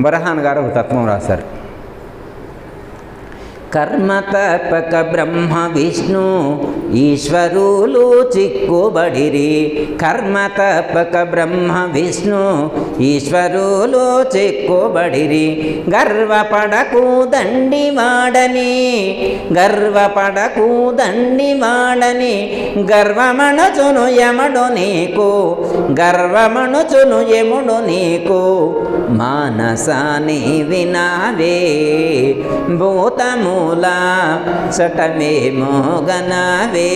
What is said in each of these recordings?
బరహాన్ గారు ఒక తత్వం రాశారు. కర్మ తపక బ్రహ్మ విష్ణు ఈశ్వరులు చిక్కుబడిరి. కర్మ తపక బ్రహ్మ విష్ణు ఈశ్వరులు చిక్కుబడిరి. గర్వపడకు దండి వాడని, గర్వపడకు దండి వాడని, గర్వమణచును యముడు నీకు, గర్వమణచును యముడు నీకు. మానసాని వినావే భూతము చటమే మోగనవే.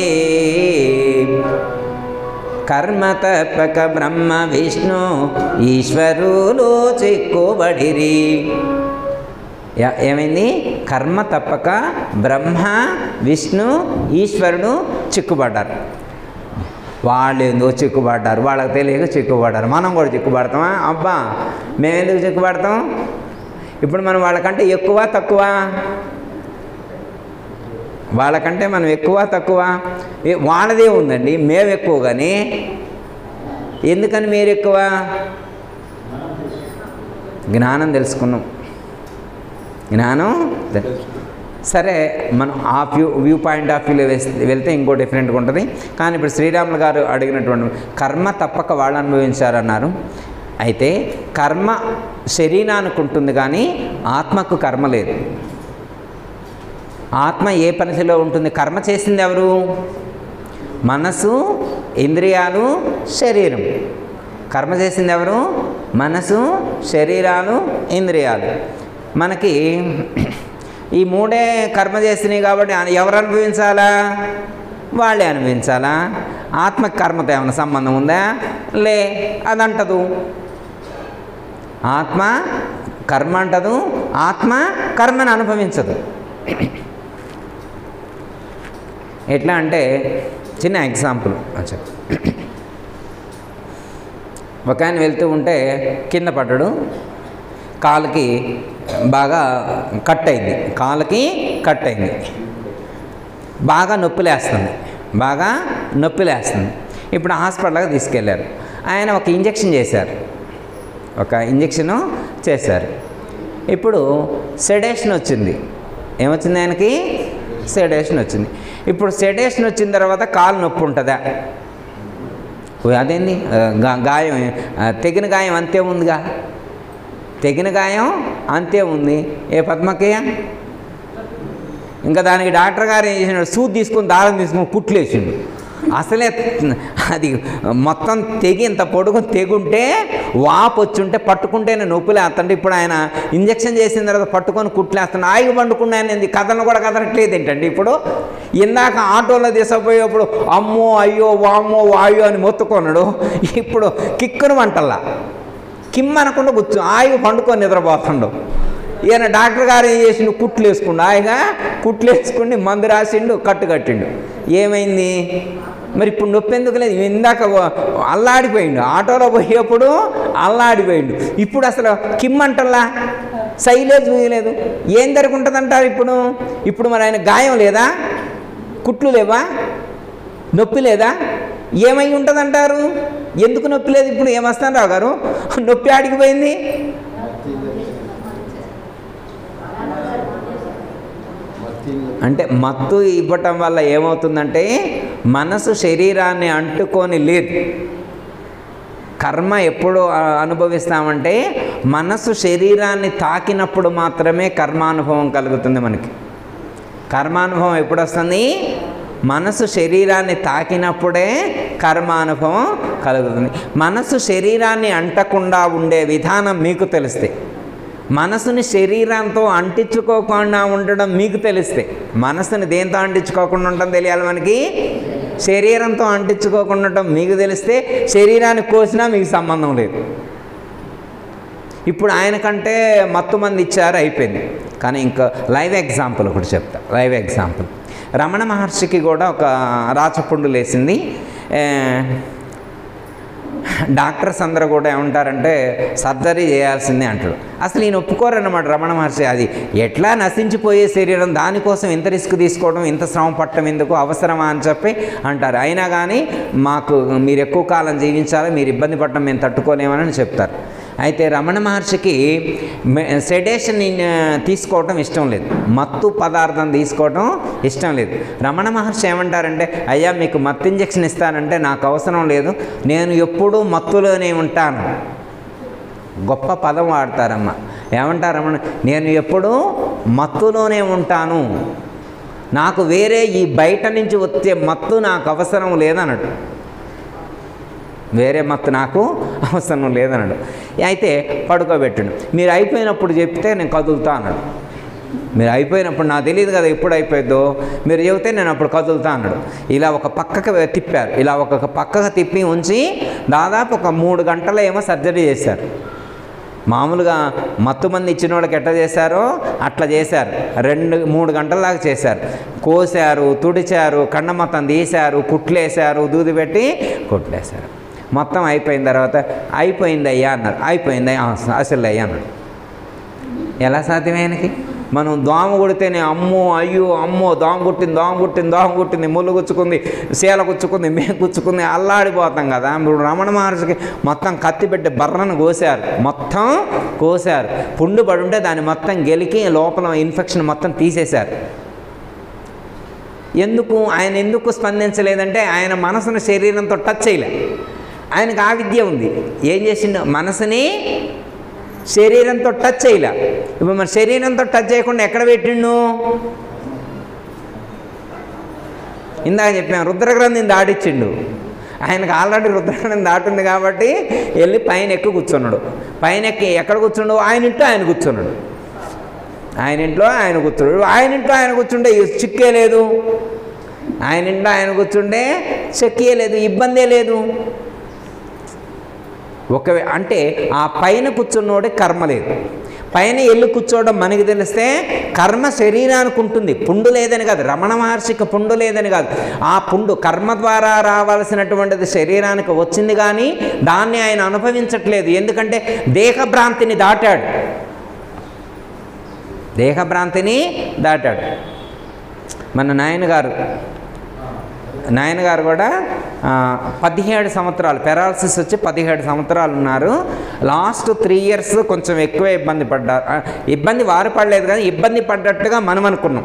కర్మ తపక బ్రహ్మ విష్ణు ఈశ్వరులు చిక్కుబడిరి. ఏమైంది? కర్మ తప్పక బ్రహ్మ విష్ణు ఈశ్వరుడు చిక్కుబడ్డారు. వాళ్ళు ఎందుకు చిక్కుబడ్డారు? వాళ్ళకి తెలియక చిక్కుబడ్డారు. మనం కూడా చిక్కుబడతామా? అబ్బా మేమెందుకు చిక్కుబడతాం? ఇప్పుడు మనం వాళ్ళకంటే ఎక్కువ తక్కువ? వాళ్ళకంటే మనం ఎక్కువ తక్కువ? వాళ్ళదే ఉందండి, మేము ఎక్కువ. కానీ ఎందుకని మీరు ఎక్కువ? జ్ఞానం తెలుసుకున్నాం. జ్ఞానం సరే, మనం ఆ వ్యూ పాయింట్ ఆఫ్ వ్యూలో వెళ్తే ఇంకో డిఫరెంట్గా ఉంటుంది. కానీ ఇప్పుడు శ్రీరాములు గారు అడిగినటువంటి కర్మ తప్పక వాళ్ళు అనుభవించారన్నారు. అయితే కర్మ శరీరానికి ఉంటుంది కానీ ఆత్మకు కర్మ లేదు. ఆత్మ ఏ పరిధిలో ఉంటుంది? కర్మ చేసింది ఎవరు? మనసు, ఇంద్రియాలు, శరీరం. కర్మ చేసింది ఎవరు? మనసు, శరీరాలు, ఇంద్రియాలు. మనకి ఈ మూడే కర్మ చేసినాయి కాబట్టి ఎవరు అనుభవించాలా? వాళ్ళే అనుభవించాలా? ఆత్మకి కర్మతో ఏమైనా సంబంధం ఉందా? లే, అదంటదు. ఆత్మ కర్మ అంటదు, ఆత్మ కర్మను అనుభవించదు. ఎట్లా అంటే చిన్న ఎగ్జాంపుల్ చెప్పు. ఒక ఆయన వెళ్తూ ఉంటే కింద పడ్డాడు. కాలుకి బాగా కట్ అయింది. కాలుకి కట్ అయింది. బాగా నొప్పిలేస్తుంది. బాగా నొప్పిలేస్తుంది. ఇప్పుడు హాస్పిటల్కి తీసుకెళ్ళారు. ఆయన ఒక ఇంజెక్షన్ చేశారు. ఒక ఇంజెక్షను చేశారు. ఇప్పుడు సెడేషన్ వచ్చింది. ఏమొచ్చింది ఆయనకి? సెడేషన్ వచ్చింది. ఇప్పుడు సెడేషన్ వచ్చిన తర్వాత కాలు నొప్పి ఉంటుందా? అదేంది? గాయం, తెగిన గాయం అంతే ఉందిగా. తెగిన గాయం అంతే ఉంది. ఏ పద్మకయ్య? ఇంకా దానికి డాక్టర్ గారు ఏం చేసినాడు? సూది తీసుకొని దారం తీసుకొని కుట్లేసిండు. అసలే అది మొత్తం తెగి ఇంత పొడుగు తెగుంటే వాపు వచ్చుంటే పట్టుకుంటేనే నొప్పిలేస్తుంటే ఇప్పుడు ఆయన ఇంజక్షన్ చేసిన తర్వాత పట్టుకొని కుట్లేస్తాడు. ఆగి పండుకున్నాయని కథను కూడా కదలట్లేదు ఏంటండి. ఇప్పుడు ఇందాక ఆటోలో తీసుకుపోయేప్పుడు అమ్మో అయ్యో వామ్మో వాయో అని మొత్తుకున్నాడు. ఇప్పుడు కిక్కును వంటల్లా కిమ్మనకుండా కూర్చో ఆగి పండుకొని నిద్రపోతుండు. ఈయన డాక్టర్ గారు ఏం చేసిండు? కుట్లు వేసుకుండు. హాయిగా కుట్లు వేసుకుని మందు రాసిండు, కట్టు కట్టిండు. ఏమైంది మరి? ఇప్పుడు నొప్పి ఎందుకు లేదు? ఇందాక అల్లాడిపోయిండు. ఆటోలో పోయేప్పుడు అల్లాడిపోయిండు. ఇప్పుడు అసలు కిమ్మంటల్లా సైలేదు చూయలేదు. ఏం జరుగుంటుందంటారు ఇప్పుడు? ఇప్పుడు మరి ఆయన గాయం లేదా? కుట్లు లేవా? నొప్పి లేదా? ఏమై ఉంటుందంటారు? ఎందుకు నొప్పి లేదు? ఇప్పుడు ఏమొస్తాను రావు గారు? నొప్పి ఆడికిపోయింది. అంటే మత్తు ఇవ్వటం వల్ల ఏమవుతుందంటే మనసు శరీరాన్ని అంటుకొని లేదు. కర్మ ఎప్పుడు అనుభవిస్తామంటే మనసు శరీరాన్ని తాకినప్పుడు మాత్రమే కర్మానుభవం కలుగుతుంది మనకి. కర్మానుభవం ఎప్పుడు వస్తుంది? మనసు శరీరాన్ని తాకినప్పుడే కర్మానుభవం కలుగుతుంది. మనసు శరీరాన్ని అంటకుండా ఉండే విధానం మీకు తెలిస్తే, మనసుని శరీరంతో అంటించుకోకుండా ఉండడం మీకు తెలిస్తే, మనసుని దేంతో అంటించుకోకుండా ఉండడం తెలియాలి మనకి. శరీరంతో అంటించుకోకుండా ఉండటం మీకు తెలిస్తే శరీరాన్ని కోసినా మీకు సంబంధం లేదు. ఇప్పుడు ఆయనకంటే మత్తు మంది ఇచ్చారు, అయిపోయింది. కానీ ఇంకా లైవ్ ఎగ్జాంపుల్ ఒకటి చెప్తా. లైవ్ ఎగ్జాంపుల్, రమణ మహర్షికి కూడా ఒక రాచపుండు లేసింది. డాక్టర్స్ అందరూ కూడా ఏమంటారంటే సర్జరీ చేయాల్సిందే అంటాడు. అసలు ఈయన ఒప్పుకోరన్నమాట రమణ మహర్షి. అది ఎట్లా నశించిపోయే శరీరం, దానికోసం ఇంత రిస్క్ తీసుకోవడం, ఇంత శ్రమ పట్టడం ఎందుకు, అవసరమా అని చెప్పి అంటారు. అయినా కానీ మాకు మీరు ఎక్కువ కాలం జీవించాలి, మీరు ఇబ్బంది పడటం మేము తట్టుకోలేమని చెప్తారు. అయితే రమణ మహర్షికి సెడేషన్ తీసుకోవటం ఇష్టం లేదు, మత్తు పదార్థం తీసుకోవటం ఇష్టం లేదు. రమణ మహర్షి ఏమంటారంటే, అయ్యా మీకు మత్తు ఇంజెక్షన్ ఇస్తానంటే నాకు అవసరం లేదు, నేను ఎప్పుడూ మత్తులోనే ఉంటాను. గొప్ప పదం వాడతారమ్మ. ఏమంటారు రమణ? నేను ఎప్పుడూ మత్తులోనే ఉంటాను, నాకు వేరే ఈ బయట నుంచి వచ్చే మత్తు నాకు అవసరం లేదన్నట్టు. వేరే మత్తు నాకు అవసరం లేదన్నాడు. అయితే పడుకోబెట్టండు. మీరు అయిపోయినప్పుడు చెప్తే నేను కదులుతా అన్నాడు. మీరు అయిపోయినప్పుడు నాకు తెలియదు కదా ఎప్పుడు అయిపోయిందో, మీరు చెబితే నేను అప్పుడు కదులుతా అన్నాడు. ఇలా ఒక పక్కకు తిప్పారు. ఇలా ఒక పక్కకు తిప్పి ఉంచి దాదాపు ఒక 3 గంటలు ఏమో సర్జరీ చేశారు. మామూలుగా మత్తు మంది ఇచ్చిన వాళ్ళకి ఎట్లా చేశారో అట్లా చేశారు. 2-3 గంటల దాకా చేశారు. కోసారు, తుడిచారు, కండ మొత్తం తీశారు, కుట్లేశారు, దూది పెట్టి కుట్లేశారు. మొత్తం అయిపోయిన తర్వాత అయిపోయింది అయ్యా అన్నారు. అయిపోయింది అసలు అయ్యా అన్నాడు. ఎలా సాధ్యమైనకి? మనం దోమ కొడితేనే అమ్మో అయ్యో అమ్మో దోమ కుట్టింది ముళ్ళు గుచ్చుకుంది, శీల గుచ్చుకుంది, మేము గుచ్చుకుంది అల్లాడిపోతాం కదా. ఇప్పుడు రమణ మహర్షికి మొత్తం కత్తి పెట్టి బర్రను మొత్తం కోసారు. పుండు పడి ఉంటే దాన్ని మొత్తం గెలికి లోపల ఇన్ఫెక్షన్ మొత్తం తీసేశారు. ఆయన ఎందుకు స్పందించలేదంటే ఆయన మనసును శరీరంతో టచ్ చేయలే. ఆయనకు ఆ విద్య ఉంది. ఏం చేసిండు? మనసుని శరీరంతో టచ్ చేయలే. ఇప్పుడు మన శరీరంతో టచ్ చేయకుండా ఎక్కడ పెట్టిండు? ఇందాక చెప్పాను, రుద్రగ్రంథిని దాటిచ్చిండు. ఆయనకు ఆల్రెడీ రుద్రగ్రంథి దాటింది కాబట్టి వెళ్ళి పైన ఎక్కి కూర్చున్నాడు. పైన ఎక్కి ఎక్కడ కూర్చున్నాడు? ఆయన ఇంట్లో ఆయన కూర్చున్నాడు. ఆయన ఇంట్లో ఆయన కూర్చుంటే చిక్కే లేదు. ఆయన ఇంట్లో ఆయన కూర్చుంటే చెక్కే లేదు, ఇబ్బందే లేదు. అంటే ఆ పైన కూర్చున్నోడే కర్మ లేదు. పైన వెళ్ళి కూర్చోవడం మనకి తెలిస్తే కర్మ శరీరానికి ఉంటుంది, పుండు లేదని కాదు. రమణ మహర్షికి పుండు లేదని కాదు, ఆ పుండు కర్మ ద్వారా రావాల్సినటువంటిది శరీరానికి వచ్చింది, కానీ దాన్ని ఆయన అనుభవించట్లేదు. ఎందుకంటే దేహభ్రాంతిని దాటాడు. మన నాయనగారు కూడా 17 సంవత్సరాలు పెరాలసిస్ వచ్చి 17 సంవత్సరాలు ఉన్నారు. లాస్ట్ 3 ఇయర్స్ కొంచెం ఎక్కువే ఇబ్బంది పడ్డారు. ఇబ్బంది వారు పడలేదు, కానీ ఇబ్బంది పడ్డట్టుగా మనం అనుకున్నాం.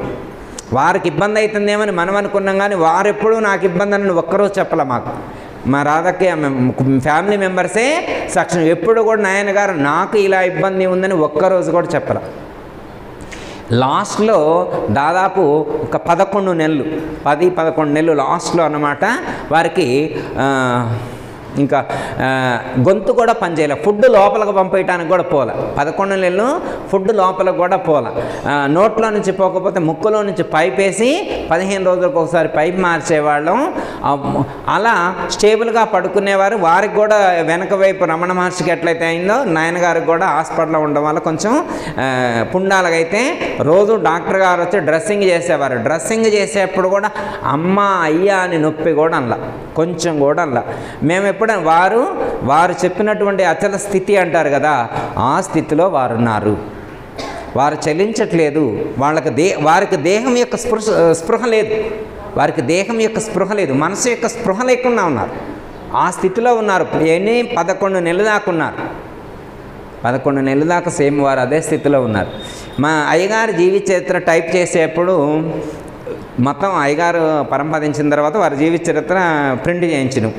వారికి ఇబ్బంది అవుతుందేమని మనం అనుకున్నాం, కానీ వారెప్పుడూ నాకు ఇబ్బంది అని ఒక్కరోజు చెప్పలే. మాకు మా రాధకి ఫ్యామిలీ మెంబర్సే సాక్షి. ఎప్పుడు కూడా నాయనగారు నాకు ఇలా ఇబ్బంది ఉందని ఒక్కరోజు కూడా చెప్పలే. లాస్ట్లో దాదాపు ఒక 11 నెలలు 10-11 నెలలు లాస్ట్లో అన్నమాట వారికి ఇంకా గొంతు కూడా పనిచేయలే. ఫుడ్ లోపలికి పంపేయటానికి కూడా పోలే. 11 నెలలు ఫుడ్ లోపలికి కూడా పోలే. నోట్లో నుంచి పోకపోతే ముక్కులో నుంచి పైప్ వేసి 15 రోజులకు ఒకసారి పైప్ మార్చేవాళ్ళం. అలా స్టేబుల్గా పడుకునేవారు. వారికి కూడా వెనక వైపు రమణ మహర్షికి ఎట్లయితే అయిందో నాయనగారికి కూడా హాస్పిటల్లో ఉండడం వల్ల కొంచెం పుండాలకైతే రోజు డాక్టర్ గారు వచ్చి డ్రెస్సింగ్ చేసేవారు. డ్రెస్సింగ్ చేసేప్పుడు కూడా అమ్మ అయ్యా అని నొప్పి కూడా అనలా, కొంచెం కూడా అనలా. మేము ఎప్పుడైనా వారు చెప్పినటువంటి అచల స్థితి అంటారు కదా, ఆ స్థితిలో వారు ఉన్నారు. వారు చలించట్లేదు. వారికి దేహం యొక్క స్పృహ లేదు. వారికి దేహం యొక్క స్పృహ లేదు, మనసు యొక్క స్పృహ లేకుండా ఉన్నారు. ఆ స్థితిలో ఉన్నారు. 11 నెలల దాకా ఉన్నారు. 11 నెలల దాకా సేమ్ వారు అదే స్థితిలో ఉన్నారు. మా అయ్యగారు జీవిత చరిత్ర టైప్ చేసేప్పుడు మొత్తం అయ్యగారు పరంపదించిన తర్వాత వారి జీవిత చరిత్ర ప్రింట్ చేయించను.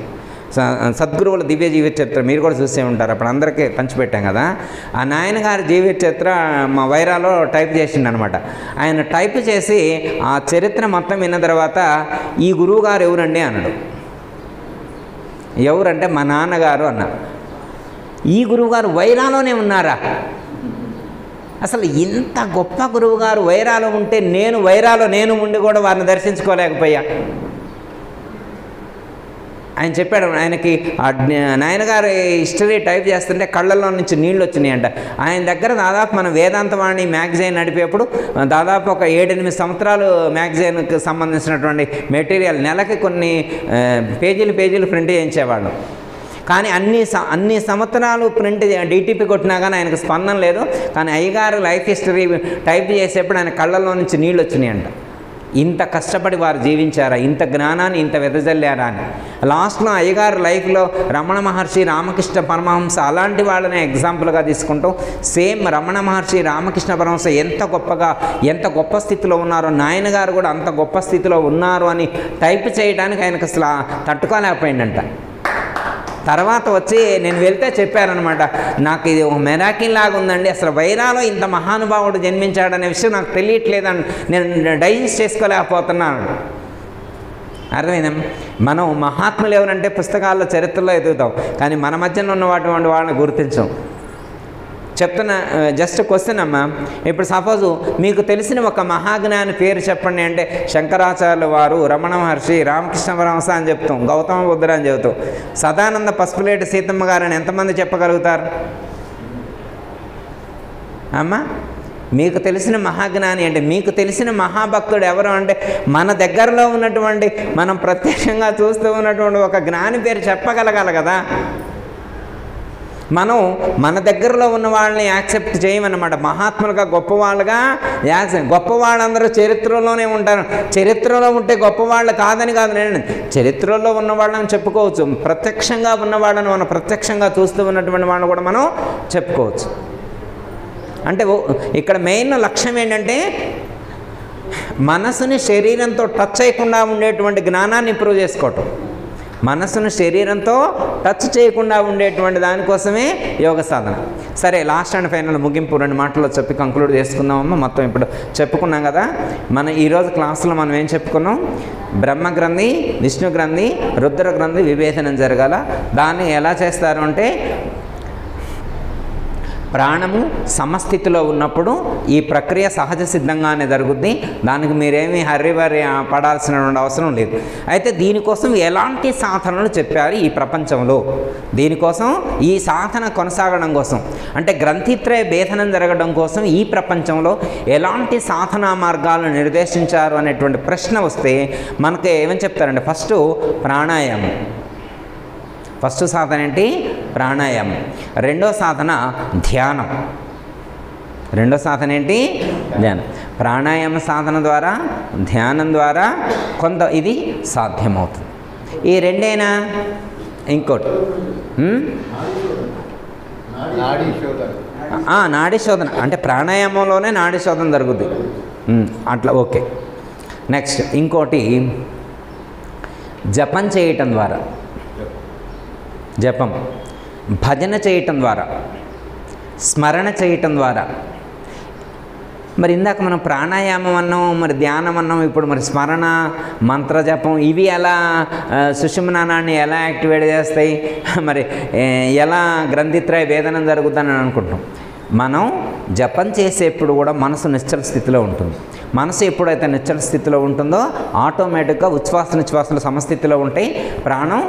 సద్గురువుల దివ్య జీవిత చరిత్ర మీరు కూడా చూసే ఉంటారు, అప్పుడు అందరికీ పంచిపెట్టాం కదా. ఆ నాయనగారి జీవిత చరిత్ర మా వైరాలో టైప్ చేసిండు అనమాట. ఆయన టైప్ చేసి ఆ చరిత్ర మొత్తం విన్న తర్వాత ఈ గురువుగారు ఎవరండి అన్నాడు. ఎవరంటే మా నాన్నగారు అన్న. ఈ గురువుగారు వైరాలోనే ఉన్నారా? అసలు ఇంత గొప్ప గురువుగారు వైరాలో ఉంటే నేను ఉండి కూడా వారిని దర్శించుకోలేకపోయా. ఆయన చెప్పాడు, ఆయనకి నాయనగారు హిస్టరీ టైప్ చేస్తుంటే కళ్ళల్లో నుంచి నీళ్ళు వచ్చినాయంట. ఆయన దగ్గర దాదాపు మన వేదాంతవాణి మ్యాగజైన్ నడిపేప్పుడు దాదాపు ఒక 7-8 సంవత్సరాలు మ్యాగజైన్కి సంబంధించినటువంటి మెటీరియల్ నెలకి కొన్ని పేజీలు ప్రింట్ చేయించేవాళ్ళు. కానీ అన్ని సంవత్సరాలు ప్రింట్ డిటిపి కొట్టినా కానీ ఆయనకు స్పందన లేదు. కానీ అయ్యగారు లైఫ్ హిస్టరీ టైప్ చేసేప్పుడు ఆయన కళ్ళల్లో నుంచి నీళ్ళు వచ్చినాయంట. ఇంత కష్టపడి వారు జీవించారా, ఇంత జ్ఞానాన్ని ఇంత వెదజల్లారా అని. లాస్ట్లో అయ్యగారు లైఫ్లో రమణ మహర్షి, రామకృష్ణ పరమహంస అలాంటి వాళ్ళని ఎగ్జాంపుల్గా తీసుకుంటూ సేమ్ రమణ మహర్షి, రామకృష్ణ పరమహంస ఎంత గొప్ప స్థితిలో ఉన్నారో, నాయన గారు కూడా అంత గొప్ప స్థితిలో ఉన్నారు అని టైప్ చేయడానికి ఆయనకు అసలు తట్టుకోలేకపోయిందంట. తర్వాత వచ్చి నేను వెళ్తే చెప్పారనమాట, నాకు ఇది ఒక మెరాకిల్ లాగా ఉందండి, అసలు వైరాలో ఇంత మహానుభావుడు జన్మించాడనే విషయం నాకు తెలియట్లేదని నేను డైజెస్ట్ చేసుకోలేకపోతున్నాను. అర్థమైందా? మనం మహాత్ములు ఎవరంటే పుస్తకాల్లో చరిత్రలో ఎదుగుతాం, కానీ మన మధ్యన ఉన్నటువంటి వాళ్ళని గుర్తించాం. చెప్తున్న జస్ట్ క్వశ్చన్ అమ్మా, ఇప్పుడు సపోజు మీకు తెలిసిన ఒక మహాజ్ఞాని పేరు చెప్పండి అంటే శంకరాచార్యుల వారు, రమణ మహర్షి, రామకృష్ణ పరమహంస అని చెప్తాం, గౌతమ బుద్ధుడు అని చెబుతాం. సదానంద పసుపులేటి సీతమ్మ గారని ఎంతమంది చెప్పగలుగుతారు అమ్మా? మీకు తెలిసిన మహాజ్ఞాని అంటే, మీకు తెలిసిన మహాభక్తుడు ఎవరు అంటే మన దగ్గరలో ఉన్నటువంటి, మనం ప్రత్యక్షంగా చూస్తూ ఉన్నటువంటి ఒక జ్ఞాని పేరు చెప్పగలగాలి కదా. మనం మన దగ్గరలో ఉన్న వాళ్ళని యాక్సెప్ట్ చేయమన్నమాట. మహాత్ములుగా గొప్పవాళ్ళుగా యాక్సెప్ట్. గొప్పవాళ్ళందరూ చరిత్రలోనే ఉంటారు. చరిత్రలో ఉంటే గొప్పవాళ్ళు కాదని కాదు, నేను చరిత్రలో ఉన్న వాళ్ళని చెప్పుకోవచ్చు, ప్రత్యక్షంగా ఉన్నవాళ్ళని మనం ప్రత్యక్షంగా చూస్తూ ఉన్నటువంటి వాళ్ళని కూడా మనం చెప్పుకోవచ్చు. అంటే ఇక్కడ మెయిన్ లక్ష్యం ఏంటంటే మనసుని శరీరంతో టచ్ చేయకుండా ఉండేటువంటి జ్ఞానాన్ని ఇంప్రూవ్ చేసుకోవటం. మనసును శరీరంతో టచ్ చేయకుండా ఉండేటువంటి దానికోసమే యోగ సాధన. సరే, లాస్ట్ అండ్ ఫైనల్ ముగింపు 2 మాటల్లో చెప్పి కంక్లూడ్ చేసుకుందామమ్మా. మొత్తం ఇప్పుడు చెప్పుకున్నాం కదా. మన ఈరోజు క్లాసులో మనం ఏం చెప్పుకున్నాం? బ్రహ్మగ్రంథి, విష్ణు గ్రంథి, రుద్ర గ్రంథి విభేదనం జరగాల. దాన్ని ఎలా చేస్తారు అంటే ప్రాణము సమస్థితిలో ఉన్నప్పుడు ఈ ప్రక్రియ సహజ సిద్ధంగానే జరుగుద్ది. దానికి మీరేమీ హర్రిబరి పడాల్సిన అవసరం లేదు. అయితే దీనికోసం ఎలాంటి సాధనలు చెప్పారు ఈ ప్రపంచంలో, దీనికోసం ఈ సాధన కొనసాగడం కోసం అంటే గ్రంథిత్రయ భేదనం జరగడం కోసం ఈ ప్రపంచంలో ఎలాంటి సాధనా మార్గాలను నిర్దేశించారు అనేటువంటి ప్రశ్న వస్తే మనకి ఏమని చెప్తారంటే ఫస్ట్ ప్రాణాయామం. ఫస్ట్ సాధన ఏంటి? ప్రాణాయామం. రెండో సాధన ధ్యానం. రెండో సాధన ఏంటి? ధ్యానం. ప్రాణాయామ సాధన ద్వారా, ధ్యానం ద్వారా కొంత ఇది సాధ్యమవుతుంది. ఈ రెండేనా? ఇంకోటి నాడీ శోధన అంటే ప్రాణాయామంలోనే నాడీ శోధన జరుగుద్ది అట్లా. ఓకే. నెక్స్ట్ ఇంకోటి జపం చేయటం ద్వారా, జపం, భజన చేయటం ద్వారా, స్మరణ చేయటం ద్వారా. మరి ఇందాక మనం ప్రాణాయామం అన్నాం, మరి ధ్యానం అన్నాం, ఇప్పుడు మరి స్మరణ, మంత్రజపం ఇవి ఎలా సుషుమ్నానాన్ని ఎలా యాక్టివేట్ చేస్తాయి, మరి ఎలా గ్రంథిత్రయ భేదనం జరుగుతుందని అనుకుంటాం. మనం జపం చేసేప్పుడు కూడా మనసు నిశ్చల స్థితిలో ఉంటుంది. మనసు ఎప్పుడైతే నిశ్చల స్థితిలో ఉంటుందో ఆటోమేటిక్గా ఉచ్ఛ్వాస నిశ్వాసలు సమస్థితిలో ఉంటాయి. ప్రాణం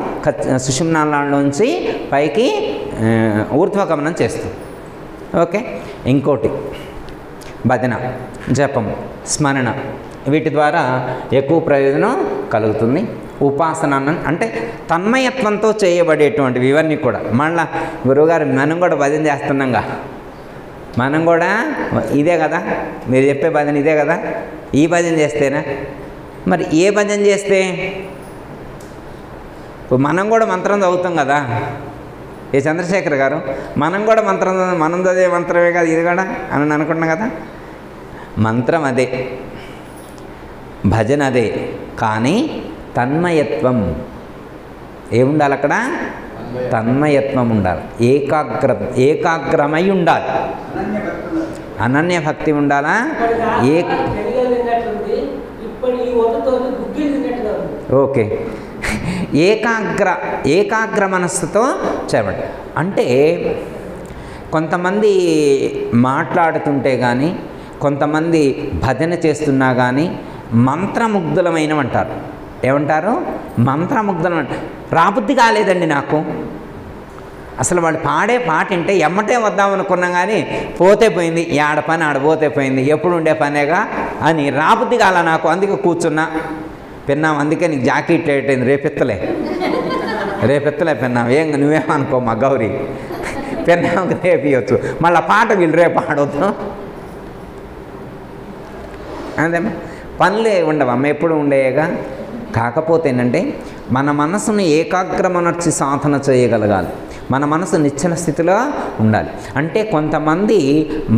సుషుమ్నాలోంచి పైకి ఊర్ధ్వగమనం చేస్తుంది. ఓకే. ఇంకోటి భజన, జపం, స్మరణ వీటి ద్వారా ఎక్కువ ప్రయోజనం కలుగుతుంది. ఉపాసన అంటే తన్మయత్వంతో చేయబడేటువంటివి ఇవన్నీ కూడా. మళ్ళా గురువుగారు మనం కూడా భజన చేస్తున్నాంగా, మనం కూడా ఇదే కదా, మీరు చెప్పే భజన ఇదే కదా, ఈ భజన చేస్తేనా? మరి ఏ భజన చేస్తే? మనం కూడా మంత్రం చదువుతాం కదా, ఏ చంద్రశేఖర్ గారు, మనం కూడా మనం చదివే మంత్రమే కదా ఇది కూడా అని అనుకుంటున్నాం కదా. మంత్రం అదే, భజన అదే, కానీ తన్మయత్వం ఏముండాలి అక్కడ? తన్మయత్వం ఉండాలి. ఏకాగ్రమై ఉండాలి. అనన్య భక్తి ఉండాలా? ఓకే. ఏకాగ్ర మనస్సుతో చేయబడి అంటే కొంతమంది మాట్లాడుతుంటే కానీ, కొంతమంది భజన చేస్తున్నా కానీ మంత్రముగ్ధులమైనవంటారు. ఏమంటారు? మంత్రముగ్ధులం. రాబుద్ధి కాలేదండి నాకు, అసలు వాళ్ళు పాడే పాట వింటే ఎమ్మటే వద్దామనుకున్నాం కానీ పోతే పోయింది, ఆడ పని ఆడపోతే పోయింది, ఎప్పుడు ఉండే పనేగా అని రాబుద్ధి కాల నాకు, అందుకే కూర్చున్నా. పెన్నాం అందుకే నీకు జాకెట్ లేట్ అయింది, రేపెత్తలే పెన్నాం, ఏం నువ్వేమనుకో మా గౌరీ, పెన్నాంకి రేపు ఇవ్వచ్చు, మళ్ళీ పాట వీళ్ళు రేపు ఆడవద్దు. అదేమ్మా పనులే ఉండవమ్మ, ఎప్పుడు ఉండేగా. కాకపోతే ఏంటంటే మన మనసును ఏకాగ్రమనర్చి సాధన చేయగలగాలి. మన మనసు నిశ్చల స్థితిలో ఉండాలి. అంటే కొంతమంది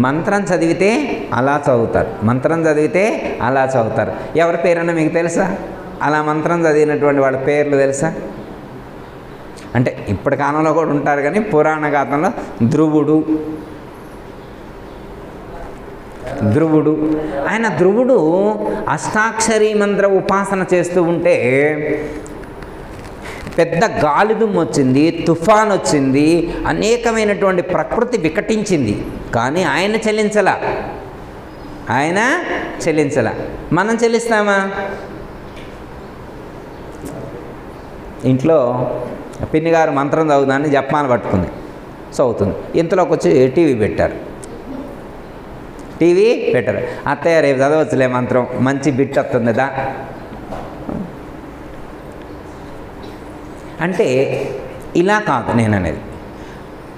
మంత్రం చదివితే అలా చదువుతారు, మంత్రం చదివితే అలా చదువుతారు. ఎవరి పేరన్నా మీకు తెలుసా? అలా మంత్రం చదివినటువంటి వాళ్ళ పేర్లు తెలుసా? అంటే ఇప్పటి కాలంలో కూడా ఉంటారు, కానీ పురాణ గాథంలో ధ్రువుడు ఆయన ధ్రువుడు అష్టాక్షరీ మంత్ర ఉపాసన చేస్తూ ఉంటే పెద్ద గాలిదుమ్ము వచ్చింది, తుఫాన్ వచ్చింది, అనేకమైనటువంటి ప్రకృతి వికటించింది. కానీ ఆయన చెల్లించలా. మనం చెల్లిస్తామా? ఇంట్లో పిన్ని గారు మంత్రం చదువుదాన్ని జపాన్ పట్టుకుంది, చదువుతుంది. ఇంతలోకి వచ్చి టీవీ పెట్టారు. అత్తయ్య రేపు చదవచ్చులే మంత్రం, మంచి బిట్ వస్తుంది దా. అంటే ఇలా కాదు నేను అనేది.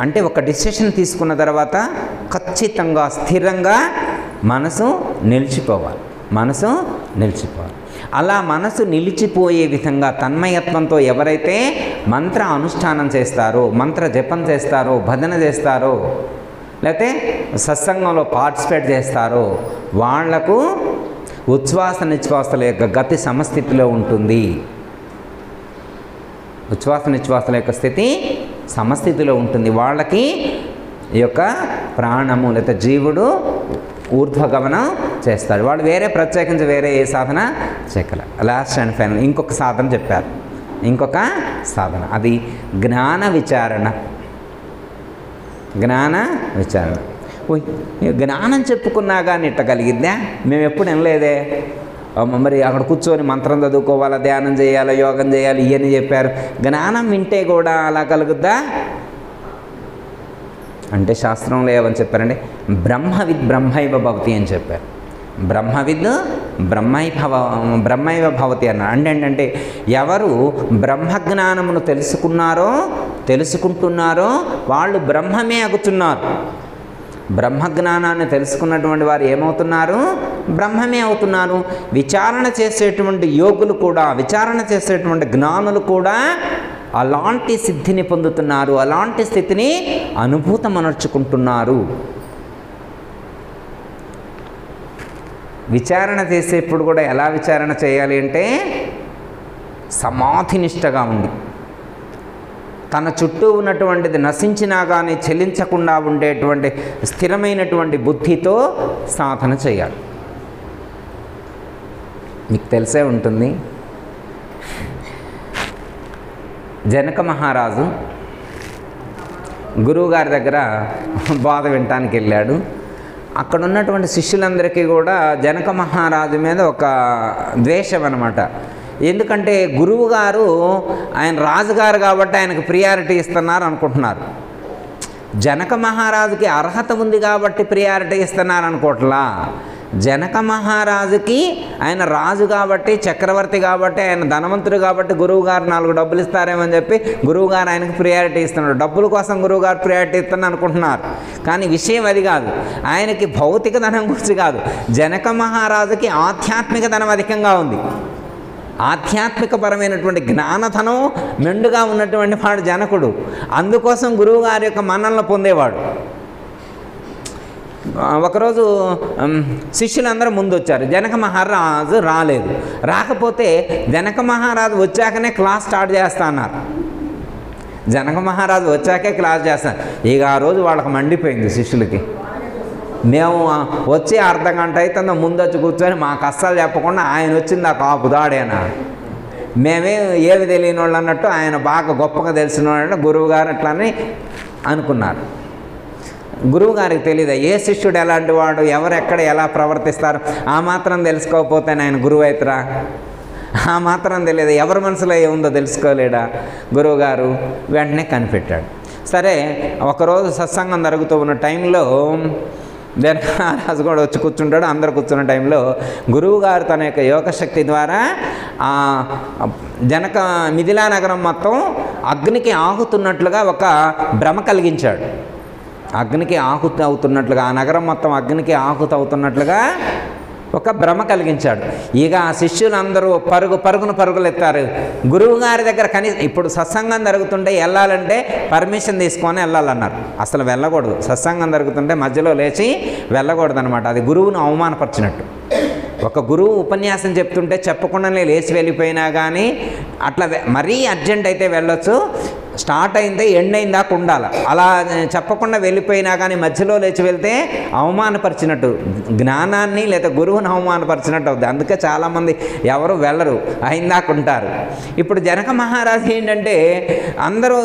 అంటే ఒక డిసిషన్ తీసుకున్న తర్వాత ఖచ్చితంగా స్థిరంగా మనసు నిలిచిపోవాలి. అలా మనసు నిలిచిపోయే విధంగా తన్మయత్వంతో ఎవరైతే మంత్ర అనుష్ఠానం చేస్తారో, మంత్ర జపం చేస్తారో, భజన చేస్తారో, లేకపోతే సత్సంగంలో పార్టిసిపేట్ చేస్తారో వాళ్లకు ఉచ్ఛ్వాస నిశ్వాసల యొక్క గతి సమస్థితిలో ఉంటుంది. ఉచ్ఛ్వాస నిశ్వాసల యొక్క స్థితి సమస్థితిలో ఉంటుంది. వాళ్ళకి ఈ యొక్క ప్రాణము లేదా జీవుడు ఊర్ధ్వగమనం చేస్తాడు. వాళ్ళు ప్రత్యేకించి వేరే ఏ సాధన చేయగల. లాస్ట్ అండ్ ఫైనల్ ఇంకొక సాధన చెప్పారు. అది జ్ఞాన విచారణ. జ్ఞానం చెప్పుకున్నా కానీ ఇట్టగలిగిద్దా? మేము ఎప్పుడు వినలేదే. మరి అక్కడ కూర్చొని మంత్రం చదువుకోవాలా, ధ్యానం చేయాలా, యోగం చేయాలి, ఇవన్నీ చెప్పారు. జ్ఞానం వింటే కూడా అలా కలుగుద్దా అంటే శాస్త్రంలో ఏమని చెప్పారండి? బ్రహ్మవిద్ బ్రహ్మైవ భవతి అని చెప్పారు. బ్రహ్మవిద్ బ్రహ్మైవ భవతి అన్నారు. అంటే ఎవరు బ్రహ్మజ్ఞానమును తెలుసుకుంటున్నారో వాళ్ళు బ్రహ్మమే అగుతున్నారు. బ్రహ్మజ్ఞానాన్ని తెలుసుకున్నటువంటి వారు ఏమవుతున్నారు? బ్రహ్మమే అవుతున్నారు. విచారణ చేసేటువంటి యోగులు కూడా, విచారణ చేసేటువంటి జ్ఞానులు కూడా అలాంటి సిద్ధిని పొందుతున్నారు, అలాంటి స్థితిని అనుభూతమనర్చుకుంటున్నారు. విచారణ చేసేప్పుడు కూడా ఎలా విచారణ చేయాలి అంటే సమాధినిష్టగా ఉండి, తన చుట్టూ ఉన్నటువంటిది నశించినా కానీ చెలించకుండా ఉండేటువంటి స్థిరమైనటువంటి బుద్ధితో సాధన చేయాలి. మీకు తెలిసే ఉంటుంది, జనక మహారాజు గురువుగారి దగ్గర బోధ వినటానికి వెళ్ళాడు. అక్కడ ఉన్నటువంటి శిష్యులందరికీ కూడా జనక మహారాజు మీద ఒక ద్వేషం అన్నమాట. ఎందుకంటే గురువు గారు ఆయన రాజుగారు కాబట్టి ఆయనకు ప్రియారిటీ ఇస్తున్నారు అనుకుంటున్నారు. జనక మహారాజుకి అర్హత ఉంది కాబట్టి ప్రియారిటీ ఇస్తున్నారు అనుకోవట్లా. జనక మహారాజుకి ఆయన రాజు కాబట్టి, చక్రవర్తి కాబట్టి, ఆయన ధనవంతుడు కాబట్టి గురువుగారు 4 డబ్బులు ఇస్తారేమని చెప్పి గురువుగారు ఆయనకు ప్రియారిటీ ఇస్తున్నాడు. డబ్బుల కోసం గురువుగారు ప్రియారిటీ ఇస్తాను అనుకుంటున్నారు. కానీ విషయం అది కాదు. ఆయనకి భౌతిక ధనం గురించి కాదు. జనక మహారాజుకి ఆధ్యాత్మిక ధనం అధికంగా ఉంది. ఆధ్యాత్మికపరమైనటువంటి జ్ఞానధనం మెండుగా ఉన్నటువంటి వాడు జనకుడు. అందుకోసం గురువుగారి యొక్క మన్ననలు పొందేవాడు. ఒకరోజు శిష్యులందరూ ముందు వచ్చారు. జనక మహారాజు రాలేదు. రాకపోతే జనక మహారాజు వచ్చాకనే క్లాస్ స్టార్ట్ చేస్తా అన్నారు. జనక మహారాజు వచ్చాకే క్లాస్ చేస్తాను. ఇక ఆ రోజు వాళ్ళకి మండిపోయింది శిష్యులకి. మేము వచ్చి అర్ధగంట అవుతుందో ముందు వచ్చి కూర్చొని మాకు అస్సలు చెప్పకుండా ఆయన వచ్చింది ఆ కాపుదాడేనా, మేమే ఏమి తెలియని వాళ్ళు అన్నట్టు ఆయన బాగా గొప్పగా తెలిసిన వాళ్ళు గురువుగారు అట్లని అనుకున్నారు. గురువుగారికి తెలియదు ఏ శిష్యుడు ఎలాంటి వాడు, ఎవరెక్కడ ఎలా ప్రవర్తిస్తారు. ఆ మాత్రం తెలుసుకోకపోతే ఆయన గురువు అవుతారా? ఆ మాత్రం తెలియదు. ఎవరి మనసులో ఏముందో తెలుసుకోలేడా? గురువుగారు వెంటనే కనిపెట్టాడు. సరే, ఒకరోజు సత్సంగం జరుగుతూ ఉన్న టైంలో జనకరాజు కూడా వచ్చి కూర్చుంటాడు. అందరు కూర్చున్న టైంలో గురువుగారు తన యొక్క యోగశక్తి ద్వారా మిథిలా నగరం మొత్తం అగ్నికి ఆహుతున్నట్లుగా ఒక భ్రమ కలిగించాడు. అగ్నికి ఆహుతి అవుతున్నట్లుగా, ఆ నగరం మొత్తం అగ్నికి ఆహుతి అవుతున్నట్లుగా ఒక భ్రమ కలిగించాడు. ఇక ఆ శిష్యులందరూ పరుగులెత్తారు గురువు గారి దగ్గర. కనీసం ఇప్పుడు సత్సంగం జరుగుతుంటే వెళ్ళాలంటే పర్మిషన్ తీసుకొని వెళ్ళాలన్నారు. అసలు వెళ్ళకూడదు. సత్సంగం జరుగుతుంటే మధ్యలో లేచి వెళ్ళకూడదు అనమాట. అది గురువును అవమానపరిచినట్టు. ఒక గురువు ఉపన్యాసం చెప్తుంటే చెప్పకుండానే లేచి వెళ్ళిపోయినా కానీ అట్లా మరీ అర్జెంట్ అయితే వెళ్ళొచ్చు. స్టార్ట్ అయిందే ఎండ్ అయిన దాకా ఉండాలి. అలా చెప్పకుండా వెళ్ళిపోయినా కానీ మధ్యలో లేచి వెళ్తే అవమానపరిచినట్టు, జ్ఞానాన్ని లేదా గురువుని అవమానపరిచినట్టు అవుతుంది. అందుకే చాలామంది ఎవరు వెళ్ళరు, అయిందాక ఉంటారు. ఇప్పుడు జనక మహారాజు ఏంటంటే అందరూ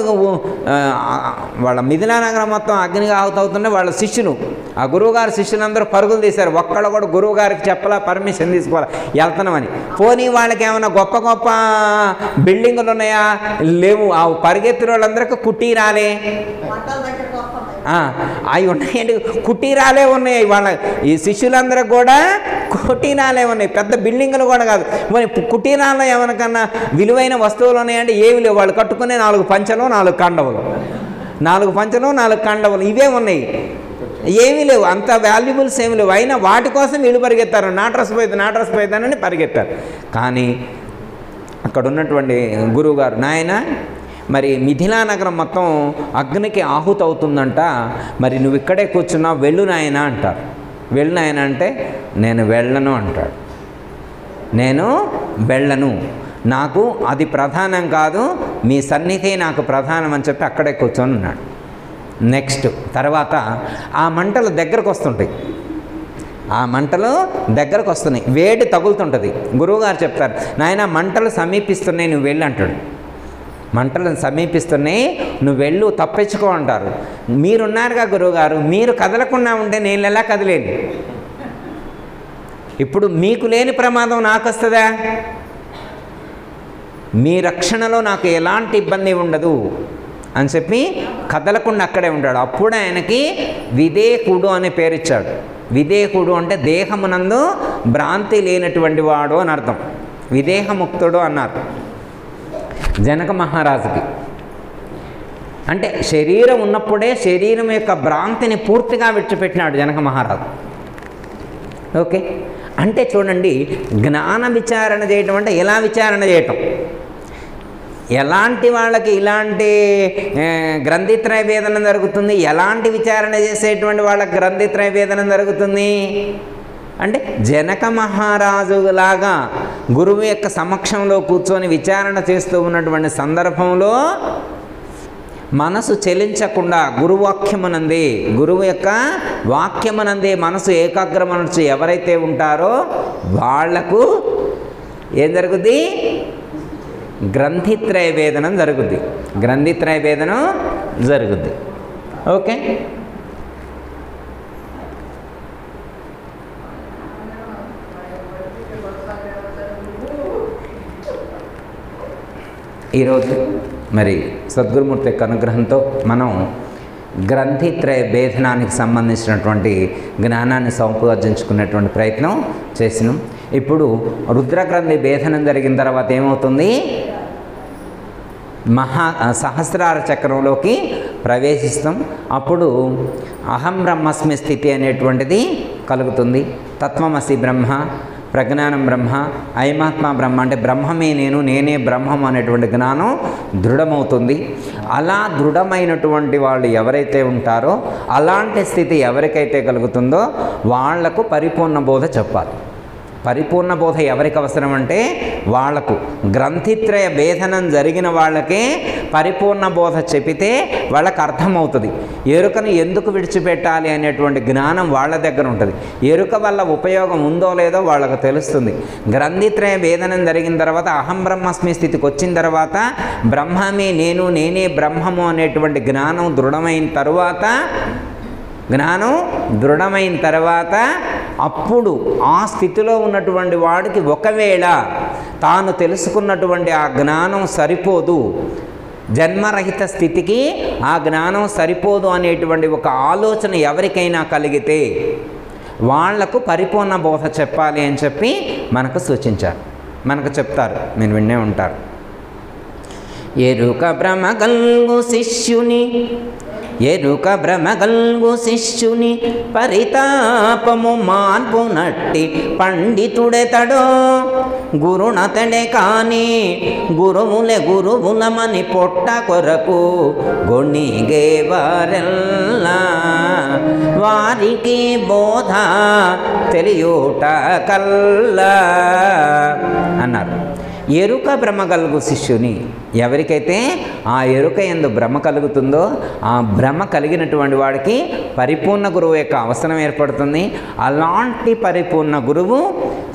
వాళ్ళ మిథిలానగరం మొత్తం అగ్నిగా అవుతుంటే వాళ్ళ శిష్యులు, ఆ గురువుగారి శిష్యులందరూ పరుగులు తీశారు. ఒక్కళ్ళు కూడా గురువు గారికి చెప్పాలా, పర్మిషన్ తీసుకోవాలా, వెళ్తున్నామని. పోనీ వాళ్ళకి ఏమైనా గొప్ప గొప్ప బిల్డింగులు ఉన్నాయా? లేవు. ఆ పరిగెత్తిన వాళ్ళందరికీ కుటీరాలే అవి ఉన్నాయండి. కుటీరాలే ఉన్నాయి. వాళ్ళ ఈ శిష్యులందరికీ కూడా కుటీరాలే ఉన్నాయి. పెద్ద బిల్డింగులు కూడా కాదు. మరి కుటీరాల్లో ఏమనకన్నా విలువైన వస్తువులు ఉన్నాయంటే ఏమి లేవు. వాళ్ళు కట్టుకునే 4 పంచలు 4 కండవులు, 4 పంచలు 4 కండవులు ఇవే ఉన్నాయి. ఏమీ లేవు. అంత వాల్యుబుల్స్ ఏమి లేవు. అయినా వాటి కోసం వీళ్ళు పరిగెత్తారు. నా డ్రెస్ పోయిద్దానని పరిగెత్తారు. కానీ అక్కడ ఉన్నటువంటి గురువుగారు, నాయన మరి మిథిలా నగరం మొత్తం అగ్నికి ఆహుతి అవుతుందంట, మరి నువ్వు ఇక్కడే కూర్చున్నావు, వెళ్ళు నాయన అంటారు. వెళ్ళు నాయన అంటే నేను వెళ్ళను అంటాడు. నేను వెళ్ళను, నాకు అది ప్రధానం కాదు, మీ సన్నిధి నాకు ప్రధానం అని చెప్పి అక్కడే కూర్చొని ఉన్నాడు. నెక్స్ట్ తర్వాత ఆ మంటలు దగ్గరకు వస్తుంటాయి. ఆ మంటలు దగ్గరకు వస్తున్నాయి, వేడి తగులుతుంటుంది. గురువుగారు చెప్తారు, నాయన మంటలు సమీపిస్తున్నాయి, నువ్వు వెళ్ళి అంటాడు. మంటలను సమీపిస్తున్నాయి, నువ్వు వెళ్ళు, తప్పించుకో అంటారు. మీరున్నారుగా గురువుగారు, మీరు కదలకుండా ఉంటే నేను ఎలా కదిలేను? ఇప్పుడు మీకు లేని ప్రమాదం నాకు వస్తుందా? మీ రక్షణలో నాకు ఎలాంటి ఇబ్బంది ఉండదు అని చెప్పి కదలకుండా అక్కడే ఉంటాడు. అప్పుడు ఆయనకి విదేకుడు అనే పేరు ఇచ్చాడు. విదేకుడు అంటే దేహమునందు భ్రాంతి లేనటువంటి వాడు అని అర్థం. విదేహముక్తుడు అన్నారు జనక మహారాజుకి. అంటే శరీరం ఉన్నప్పుడే శరీరం యొక్క భ్రాంతిని పూర్తిగా విడిచిపెట్టినాడు జనక మహారాజు. ఓకే, అంటే చూడండి, జ్ఞాన విచారణ చేయటం అంటే ఎలా విచారణ చేయటం? ఎలాంటి వాళ్ళకి ఇలాంటి గ్రంథిత్రయ వేదన జరుగుతుంది? ఎలాంటి విచారణ చేసేటువంటి వాళ్ళకి గ్రంథిత్రయ వేదన జరుగుతుంది అంటే జనక మహారాజులాగా గురువు యొక్క సమక్షంలో కూర్చొని విచారణ చేస్తూ ఉన్నటువంటి సందర్భంలో మనసు చెలించకుండా గురువు యొక్క వాక్యమునందే మనసు ఏకాగ్రమనర్చి ఎవరైతే ఉంటారో వాళ్లకు ఏం జరుగుద్ది? గ్రంథిత్రయ వేదనం జరుగుద్ది. గ్రంథిత్రయ వేదనం జరుగుద్ది. ఓకే, ఈరోజు మరి సద్గురుమూర్తి యొక్క అనుగ్రహంతో మనం గ్రంథిత్రయ భేదనానికి సంబంధించినటువంటి జ్ఞానాన్ని సంపాదించుకునేటువంటి ప్రయత్నం చేసినాం. ఇప్పుడు రుద్రగ్రంథి భేదనం జరిగిన తర్వాత ఏమవుతుంది? సహస్రార చక్రంలోకి ప్రవేశిస్తాం. అప్పుడు అహం బ్రహ్మస్మి స్థితి అనేటువంటిది కలుగుతుంది. తత్వమసి బ్రహ్మ, ప్రజ్ఞానం బ్రహ్మ, అయమాత్మ బ్రహ్మ అంటే బ్రహ్మమే నేను, నేనే బ్రహ్మం అనేటువంటి జ్ఞానం దృఢమవుతుంది. అలా దృఢమైనటువంటి వాళ్ళు ఎవరైతే ఉంటారో అలాంటి స్థితి ఎవరికైతే కలుగుతుందో వాళ్లకు పరిపూర్ణ బోధ చెప్పాలి. పరిపూర్ణ బోధ ఎవరికి అవసరం అంటే వాళ్లకు గ్రంథిత్రయ భేదనం జరిగిన వాళ్ళకే పరిపూర్ణ బోధ చెప్పితే వాళ్ళకు అర్థమవుతుంది. ఎరుకను ఎందుకు విడిచిపెట్టాలి అనేటువంటి జ్ఞానం వాళ్ళ దగ్గర ఉంటుంది. ఎరుక వల్ల ఉపయోగం ఉందో లేదో వాళ్ళకు తెలుస్తుంది. గ్రంథిత్రయ భేదనం జరిగిన తర్వాత అహం బ్రహ్మస్మి స్థితికి వచ్చిన తర్వాత బ్రహ్మమే నేను, నేనే బ్రహ్మము అనేటువంటి జ్ఞానం దృఢమైన తర్వాత అప్పుడు ఆ స్థితిలో ఉన్నటువంటి వాడికి ఒకవేళ తాను తెలుసుకున్నటువంటి ఆ జ్ఞానం సరిపోదు, జన్మరహిత స్థితికి ఆ జ్ఞానం సరిపోదు అనేటువంటి ఒక ఆలోచన ఎవరికైనా కలిగితే వాళ్లకు పరిపూర్ణ బోధ చెప్పాలి అని చెప్పి మనకు సూచించారు, మనకు చెప్తారు. మీరు వినే ఉంటారు. ఎరుక భ్రమ గల్గు శిష్యుని ఎరుక భ్రమగల్గు శిష్యుని పరితాపము మాన్పునట్టి పండితుడెతడో గురునతడే కాని గురువులమని పొట్ట కొరకు గొణిగేవారెల్లా వారికి బోధ తెలియుట కల్లా అన్నారు. ఎరుక భ్రమ కలుగు శిష్యుని, ఎవరికైతే ఆ ఎరుక యందు భ్రమ కలుగుతుందో ఆ భ్రమ కలిగినటువంటి వాడికి పరిపూర్ణ గురువు యొక్క అవసరం ఏర్పడుతుంది. అలాంటి పరిపూర్ణ గురువు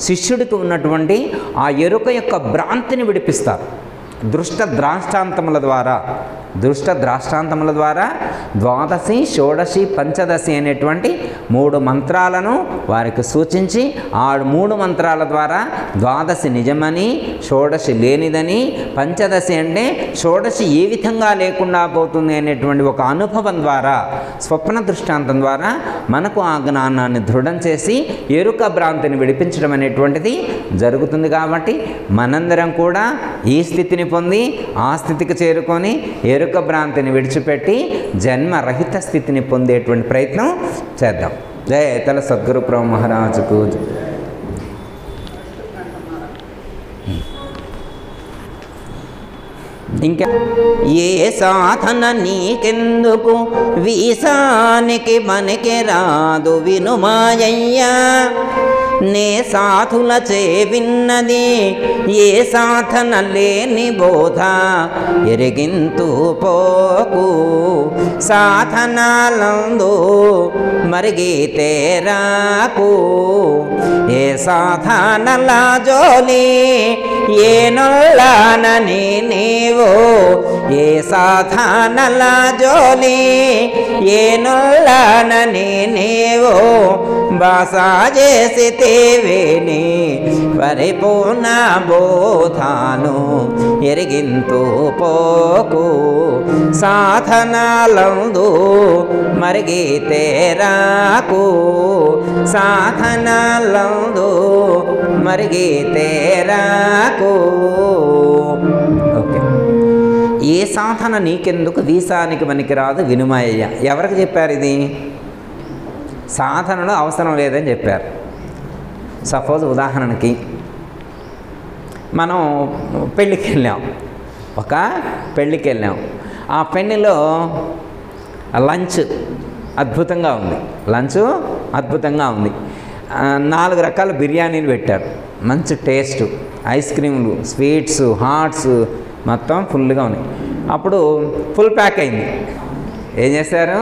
శిష్యుడికి ఉన్నటువంటి ఆ ఎరుక యొక్క భ్రాంతిని విడిపిస్తారు. దృష్ట ద్రాష్టాంతముల ద్వారా ద్వాదశి, షోడశి, పంచదశి అనేటువంటి 3 మంత్రాలను వారికి సూచించి ఆ 3 మంత్రాల ద్వారా ద్వాదశి నిజమని, షోడశి లేనిదని, పంచదశి అంటే షోడశి ఏ విధంగా లేకుండా పోతుంది అనేటువంటి ఒక అనుభవం ద్వారా, స్వప్న దృష్టాంతం ద్వారా మనకు ఆ జ్ఞానాన్ని దృఢం చేసి ఎరుక భ్రాంతిని విడిపించడం అనేటువంటిది జరుగుతుంది. కాబట్టి మనందరం కూడా ఈ స్థితిని పొంది ఆ స్థితికి చేరుకొని ఎరుక భ్రాంతిని విడిచిపెట్టి జన్మరహిత స్థితిని పొందేటువంటి ప్రయత్నం చేద్దాం. జయ తల సద్గురు ప్రభు మహారాజుకు. ఇంకా ఏ సాధన నీకెందుకు వీసానికి మనకి రాదు వినుమాయ్యా, నే సాధుల చే విన్నది ఏ సాధన లేని బోధ ఎరిగింతూ పోకు, సాధనాలందు మరిగితే రాకు, ఏ సాధనల జోలి ఏ నొల్లానని నీవు, ఏ సాధనల జోలి ఏ నొల్లానని నీవు బాసా చేసితేవేని పరిపూర్ణ బోధాను ఎరిగింతూ పోకు, సాధనాలందు మరిగితే రాకు, సాధనాలందు మరిగితే రాకు. ఓకే. ఏ సాధన నీకెందుకు వీసానికి మనకి రాదు వినుమాయ్య. ఎవరికి చెప్పారు ఇది? సాధనలో అవసరం లేదని చెప్పారు. సపోజ్ ఉదాహరణకి మనం పెళ్ళికి వెళ్ళాం, ఒక పెళ్ళికి వెళ్ళాం. ఆ పెళ్ళిలో లంచ్ అద్భుతంగా ఉంది, 4 రకాల బిర్యానీలు పెట్టారు, మంచి టేస్ట్, ఐస్ క్రీములు, స్వీట్స్, హాట్స్ మొత్తం ఫుల్గా ఉన్నాయి. అప్పుడు ఫుల్ ప్యాక్ అయింది. ఏం చేశారు?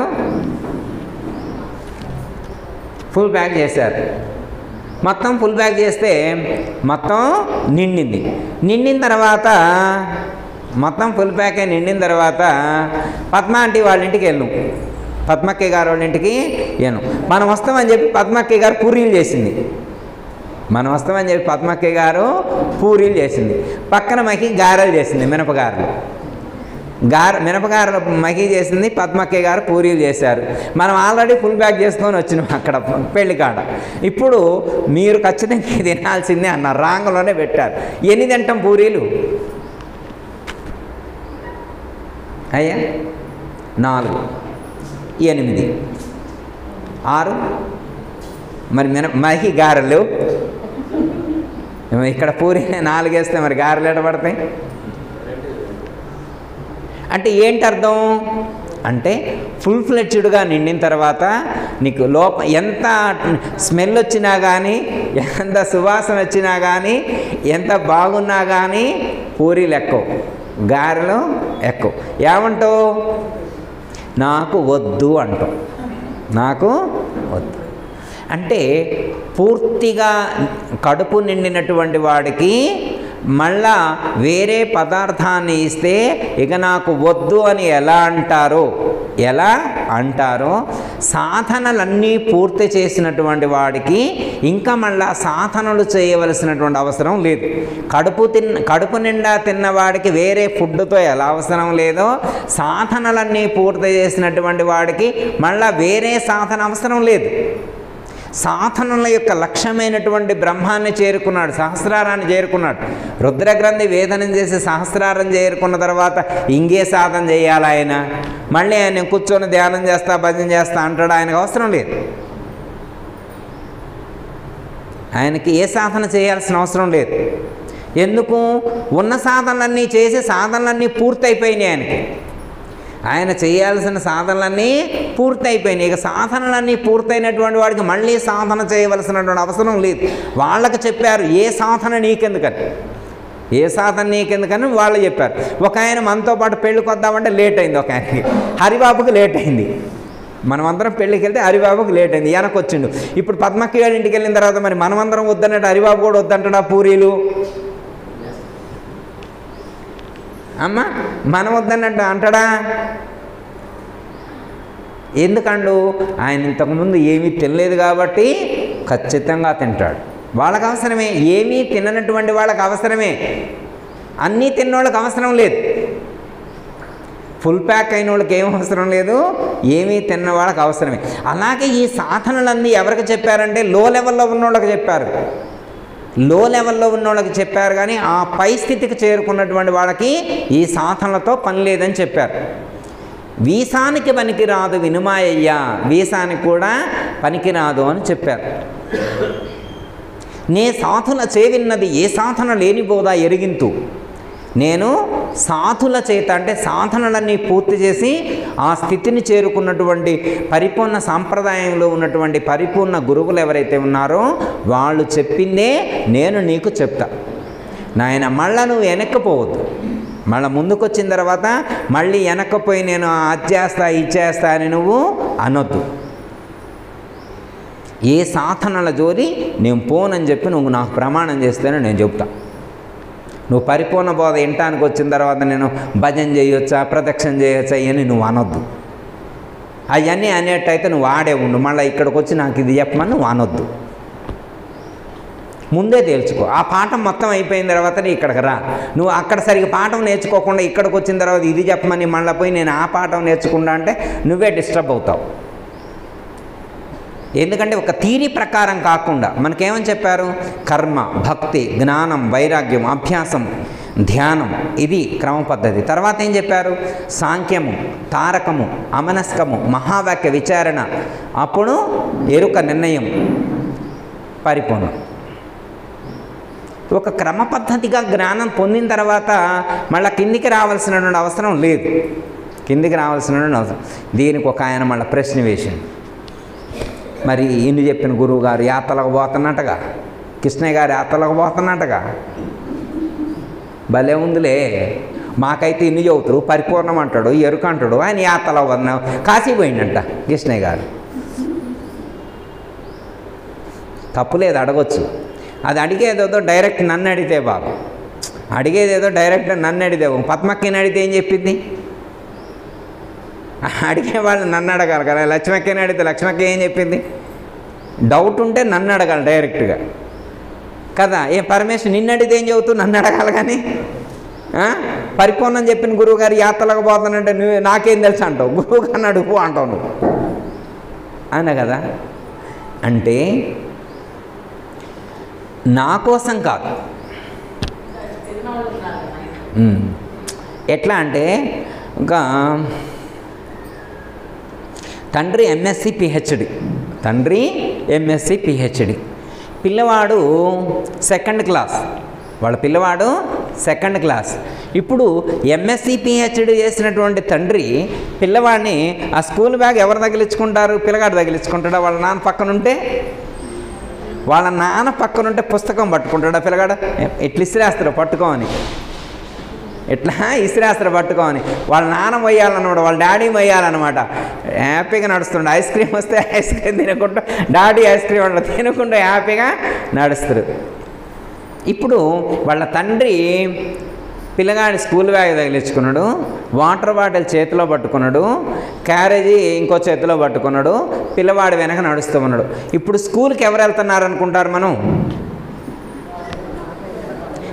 ఫుల్ ప్యాక్ చేశారు. మొత్తం ఫుల్ ప్యాక్ చేస్తే మొత్తం నిండిన తర్వాత మొత్తం ఫుల్ ప్యాక్ అయి నిండిన తర్వాత పద్మ ఆంటీ వాళ్ళ ఇంటికి వెళ్ళాం, పద్మక్కయ్య గారు వాళ్ళ ఇంటికి వెళ్ళాం. మనం వస్తామని చెప్పి పద్మక్కయ్య గారు పూరీలు చేసింది. పక్కన మకి గారెలు చేసింది, మినపగారెలు మకి చేసింది, పద్మక్కయ్య గారు పూరీలు చేశారు. మనం ఆల్రెడీ ఫుల్ ప్యాక్ చేసుకొని వచ్చినాం అక్కడ పెళ్లి కాడ. ఇప్పుడు మీరు ఖచ్చితంగా తినాల్సిందే అన్నారు, రాంగంలోనే పెట్టారు. ఎన్ని తింటాం పూరీలు? అయ్యా 4, 8, 6. మరి మకి గారెలు ఇక్కడ పూరి 4 వేస్తే మరి గారెలు ఎట పడతాయి? అంటే ఏంటి అర్థం? అంటే ఫుల్ ఫ్లెడ్జ్డ్గా నిండిన తర్వాత నీకు ఎంత స్మెల్ వచ్చినా కానీ, ఎంత సువాసన వచ్చినా కానీ, ఎంత బాగున్నా కానీ పూరీలు ఎక్కువ, గారెలు ఎక్కువ. ఏమంటావు? నాకు వద్దు అంటావు, నాకు వద్దు. అంటే పూర్తిగా కడుపు నిండినటువంటి వాడికి మళ్ళా వేరే పదార్థాన్ని ఇస్తే ఇక నాకు వద్దు అని ఎలా అంటారో సాధనలన్నీ పూర్తి చేసినటువంటి వాడికి ఇంకా మళ్ళా సాధనలు చేయవలసినటువంటి అవసరం లేదు. కడుపు నిండా తిన్నవాడికి వేరే ఫుడ్తో ఎలా అవసరం లేదో సాధనలన్నీ పూర్తి చేసినటువంటి వాడికి మళ్ళా వేరే సాధన అవసరం లేదు. సాధనల యొక్క లక్ష్యమైనటువంటి బ్రహ్మాన్ని చేరుకున్నాడు, సహస్రారాన్ని చేరుకున్నాడు. రుద్రగ్రంథి వేదనం చేసి సహస్రారం చేరుకున్న తర్వాత ఇంకే సాధన చేయాలి ఆయన? మళ్ళీ ఆయన కూర్చొని ధ్యానం చేస్తా భజన చేస్తా అంటాడు? ఆయనకు అవసరం లేదు. ఆయనకి ఏ సాధన చేయాల్సిన అవసరం లేదు. ఎందుకు? ఉన్న సాధనలన్నీ చేసి సాధనలన్నీ పూర్తయిపోయినాయి ఆయనకి. ఆయన చేయాల్సిన సాధనలన్నీ పూర్తయిపోయినాయి. ఇక సాధనలన్నీ పూర్తయినటువంటి వాడికి మళ్ళీ సాధన చేయవలసినటువంటి అవసరం లేదు. వాళ్ళకి చెప్పారు ఏ సాధన నీకెందుకని, ఏ సాధన నీకెందుకని వాళ్ళు చెప్పారు. ఒక ఆయన మనతో పాటు పెళ్ళికి వద్దామంటే లేట్ అయింది. ఒక ఆయనకి హరిబాబుకి లేట్ అయింది. మనమందరం పెళ్ళికి వెళ్తే హరిబాబుకి లేట్ అయింది, వెనక్కి వచ్చిండు. ఇప్పుడు పద్మక్కి గారి ఇంటికి వెళ్ళిన తర్వాత మరి మనమందరం వద్దన్నట్టు హరిబాబు కూడా వద్దంటాడా పూరీలు? అమ్మ మనం వద్దన్నట్టు అంటాడా? ఎందుకండు? ఆయన ఇంతకుముందు ఏమీ తినలేదు కాబట్టి ఖచ్చితంగా తింటాడు. వాళ్ళకి అవసరమే. ఏమీ తిననటువంటి వాళ్ళకి అవసరమే. అన్నీ తిన్నోళ్ళకి అవసరం లేదు. ఫుల్ ప్యాక్ అయిన వాళ్ళకి ఏం అవసరం లేదు, ఏమీ తిన్న వాళ్ళకి అవసరమే. అలాగే ఈ సాధనలన్నీ ఎవరికి చెప్పారంటే లో లెవెల్లో ఉన్న వాళ్ళకి చెప్పారు. లో లెవెల్లో ఉన్న వాళ్ళకి చెప్పారు, కానీ ఆ పై స్థితికి చేరుకున్నటువంటి వాళ్ళకి ఈ సాధనలతో పని లేదని చెప్పారు. వీసానికి పనికిరాదు వినుమాయ్యా, వీసానికి కూడా పనికిరాదు అని చెప్పారు. నే సాధుల చేవిన్నది ఏ సాధన లేనిబోదా ఎరిగింతు. నేను సాధుల చేత అంటే సాధనలన్నీ పూర్తి చేసి ఆ స్థితిని చేరుకున్నటువంటి పరిపూర్ణ సాంప్రదాయంలో ఉన్నటువంటి పరిపూర్ణ గురువులు ఎవరైతే ఉన్నారో వాళ్ళు చెప్పిందే నేను నీకు చెప్తా. నాయన మళ్ళా నువ్వు వెనక్కిపోవద్దు. మళ్ళీ ముందుకు వచ్చిన తర్వాత మళ్ళీ వెనక్కిపోయి నేను అది చేస్తా ఇది చేస్తా అని నువ్వు అనొద్దు. ఏ సాధనల జోరి నేను పోనని చెప్పి నువ్వు నాకు ప్రమాణం చేస్తేనే నేను చెప్తా. నువ్వు పరిపూర్ణ బోధ వినటానికి వచ్చిన తర్వాత నేను భజన చేయొచ్చా ప్రదక్షిణ చేయొచ్చా అని నువ్వు అనొద్దు. అవన్నీ అనేటైతే నువ్వు ఆడే ఉండు. మళ్ళీ ఇక్కడికి వచ్చి నాకు ఇది చెప్పమని నువ్వు అనొద్దు. ముందే తేల్చుకో. ఆ పాఠం మొత్తం అయిపోయిన తర్వాత నీ ఇక్కడికి రా. నువ్వు అక్కడ సరిగ్గా పాఠం నేర్చుకోకుండా ఇక్కడికి వచ్చిన తర్వాత ఇది చెప్పమని మళ్ళీ పోయి నేను ఆ పాఠం నేర్చుకుంటా అంటే నువ్వే డిస్టర్బ్ అవుతావు. ఎందుకంటే ఒక థీరీ ప్రకారం కాకుండా మనకేమని చెప్పారు? కర్మ, భక్తి, జ్ఞానం, వైరాగ్యం, అభ్యాసం, ధ్యానం, ఇది క్రమ పద్ధతి. తర్వాత ఏం చెప్పారు? సాంఖ్యము, తారకము, అమనస్కము, మహావాక్య విచారణ, అప్పుడు ఎరుక నిర్ణయం, పరిపూర్ణం. ఒక క్రమ పద్ధతిగా జ్ఞానం పొందిన తర్వాత మళ్ళీ కిందికి రావాల్సినటువంటి అవసరం లేదు. కిందికి రావాల్సినటువంటి అవసరం. దీనికి ఒక ఆయన మళ్ళీ ప్రశ్న వేసింది. మరి ఇన్ని చెప్పిన గురువు గారు యాత్రలకు పోతున్నట్టుగా, కృష్ణయ్య గారు యాత్రలకు పోతున్నట్టుగా, భలే ఉందిలే. మాకైతే ఇన్ని చదువుతారు, పరిపూర్ణం అంటాడు, ఎరుక అంటాడు, ఆయన యాత్రలో పోతున్నావు. కాశీ పోయిందంట కృష్ణయ్య గారు. తప్పులేదు, అడగొచ్చు. అది అడిగేదేదో డైరెక్ట్ నన్ను అడిగితే బాబు, అడిగేదేదో డైరెక్ట్ నన్ను అడిగితే. పద్మక్కని అడిగితే ఏం చెప్పింది? అడిగే వాళ్ళు నన్ను అడగాలి కదా. లక్ష్మక్కని అడిగితే లక్ష్మక్క ఏం చెప్పింది? డౌట్ ఉంటే నన్ను అడగాలి డైరెక్ట్గా కదా. ఏ పరమేశ్వర్ నిన్ను అడిగితే ఏం చెబుతూ నన్ను అడగాలి కానీ పరిపూర్ణం చెప్పిన గురువు గారు యాత్రలకు పోతానంటే నువ్వు నాకేం తెలుసు అంటావు, గురువు గారిని అడుగు అంటావు నువ్వు అన్న కదా. అంటే నా కోసం కాదు. ఎట్లా అంటే ఇంకా తండ్రి ఎంఎస్సి పిహెచ్డి, తండ్రి ఎంఎస్సి పిహెచ్డి, పిల్లవాడు సెకండ్ క్లాస్, వాళ్ళ పిల్లవాడు సెకండ్ క్లాస్. ఇప్పుడు ఎంఎస్సి పిహెచ్డి చేసినటువంటి తండ్రి పిల్లవాడిని ఆ స్కూల్ బ్యాగ్ ఎవరు తగిలించుకుంటారు? పిల్లగాడు తగిలించుకుంటాడా? వాళ్ళ నాన్న పక్కనుంటే, వాళ్ళ నాన్న పక్కనుంటే పుస్తకం పట్టుకుంటాడా పిల్లగాడు? ఎట్లా ఇసిరేస్తారు పట్టుకోమని, ఎట్లా ఇసిరేస్తారు పట్టుకోమని. వాళ్ళ నాన్న మొయ్యాలన్నమాట, వాళ్ళ డాడీ మొయ్యాలన్నమాట. హ్యాపీగా నడుస్తుండే. ఐస్ క్రీమ్ వస్తే ఐస్ క్రీమ్ తినకుండా, డాడీ ఐస్ క్రీమ్ అంటే తినకుండా హ్యాపీగా నడుస్తారు. ఇప్పుడు వాళ్ళ తండ్రి పిల్లగాడి స్కూల్ బ్యాగ్ తగిలించుకున్నాడు, వాటర్ బాటిల్ చేతిలో పట్టుకున్నాడు, క్యారేజీ ఇంకో చేతిలో పట్టుకున్నాడు, పిల్లవాడు వెనక నడుస్తూ ఉన్నాడు. ఇప్పుడు స్కూల్కి ఎవరు వెళ్తున్నారు అనుకుంటారు మనం?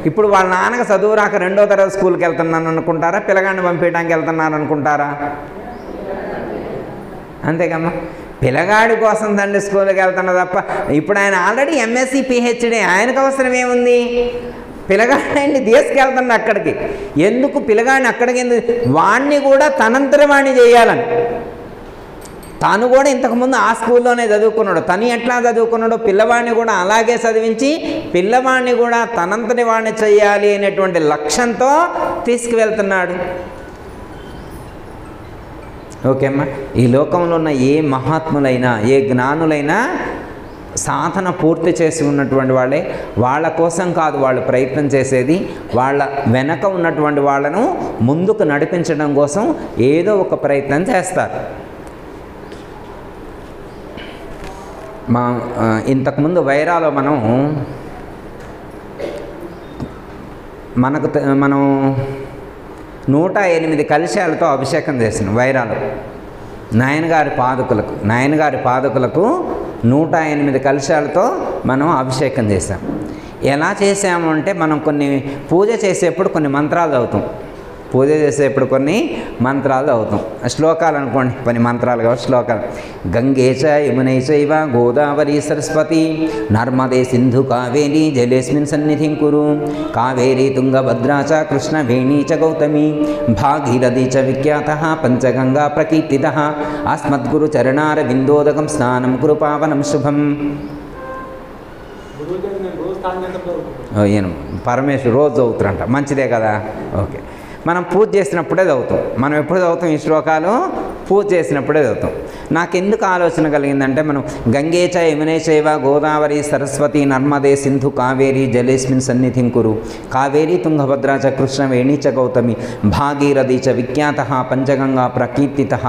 ఇప్పుడు వాళ్ళ నాన్నకి చదువు రాక 2వ తరగతి స్కూల్కి వెళ్తున్నాను అనుకుంటారా? పిల్లగాడిని పంపించడానికి వెళ్తున్నారు అనుకుంటారా? అంతేకమ్మా. పిల్లగాడి కోసం తండ్రి స్కూల్కి వెళ్తున్నా తప్ప ఇప్పుడు ఆయన ఆల్రెడీ ఎంఎస్సి పిహెచ్డి, ఆయనకు అవసరం ఏముంది? పిల్లగాడిని తీసుకెళ్తాను అక్కడికి. ఎందుకు పిల్లగాడిని అక్కడికి ఎందుకు? వాణ్ణి కూడా తనంతరం వాణ్ణి చేయాలని. తాను కూడా ఇంతకుముందు ఆ స్కూల్లోనే చదువుకున్నాడు. తను ఎట్లా చదువుకున్నాడో పిల్లవాడిని కూడా అలాగే చదివించి పిల్లవాడిని కూడా తనంతటి వాడిని చేయాలి అనేటువంటి లక్ష్యంతో తీసుకువెళ్తున్నాడు. ఓకే అమ్మా, ఈ లోకంలో ఉన్న ఏ మహాత్ములైనా ఏ జ్ఞానులైనా సాధన పూర్తి చేసి ఉన్నటువంటి వాళ్ళే. వాళ్ళ కోసం కాదు వాళ్ళు ప్రయత్నం చేసేది, వాళ్ళ వెనక ఉన్నటువంటి వాళ్ళను ముందుకు నడిపించడం కోసం ఏదో ఒక ప్రయత్నం చేస్తారు. ఇంతకుముందు వైరాలో మనం 108 కలశాలతో అభిషేకం చేసినాం వైరాలో. నాయనగారి పాదుకులకు 108 కలశాలతో మనం అభిషేకం చేసాం. ఎలా చేసాము అంటే మనం పూజ చేసేప్పుడు కొన్ని మంత్రాలు చదువుతాం. శ్లోకాలు అనుకోండి, కొన్ని మంత్రాలు కాబట్టి శ్లోకాలు. గంగే చ యమునే చైవ గోదావరి సరస్వతి నర్మదే సింధు కావేరీ జలేస్మిన్ సన్నిధిం కురు కావేరీ తుంగభద్రా చ కృష్ణవేణీ చ గౌతమి భాగీరథీ చ విఖ్యాతః పంచగంగా ప్రకీర్తితః అస్మద్గురు చరణారవిందోదకం స్నానం కురు పావనం శుభం. ఈయన పరమేశ్వరు రోజు చదువుతారంట, మంచిదే కదా. ఓకే, మనం పూజ చేసినప్పుడే చదువుతాం. మనం ఎప్పుడు చదువుతాం ఈ శ్లోకాలు? పూజ చేసినప్పుడే చదువుతాం. నాకెందుకు ఆలోచన కలిగిందంటే, మనం గంగే చ యమునే చైవ గోదావరి సరస్వతి నర్మదే సింధు కావేరీ జలేస్మిన్ సన్నిధిం కురు కావేరీ తుంగభద్రా చ కృష్ణవేణీ చ గౌతమి భాగీరథీ చ విఖ్యాతః పంచగంగా ప్రకీర్తితః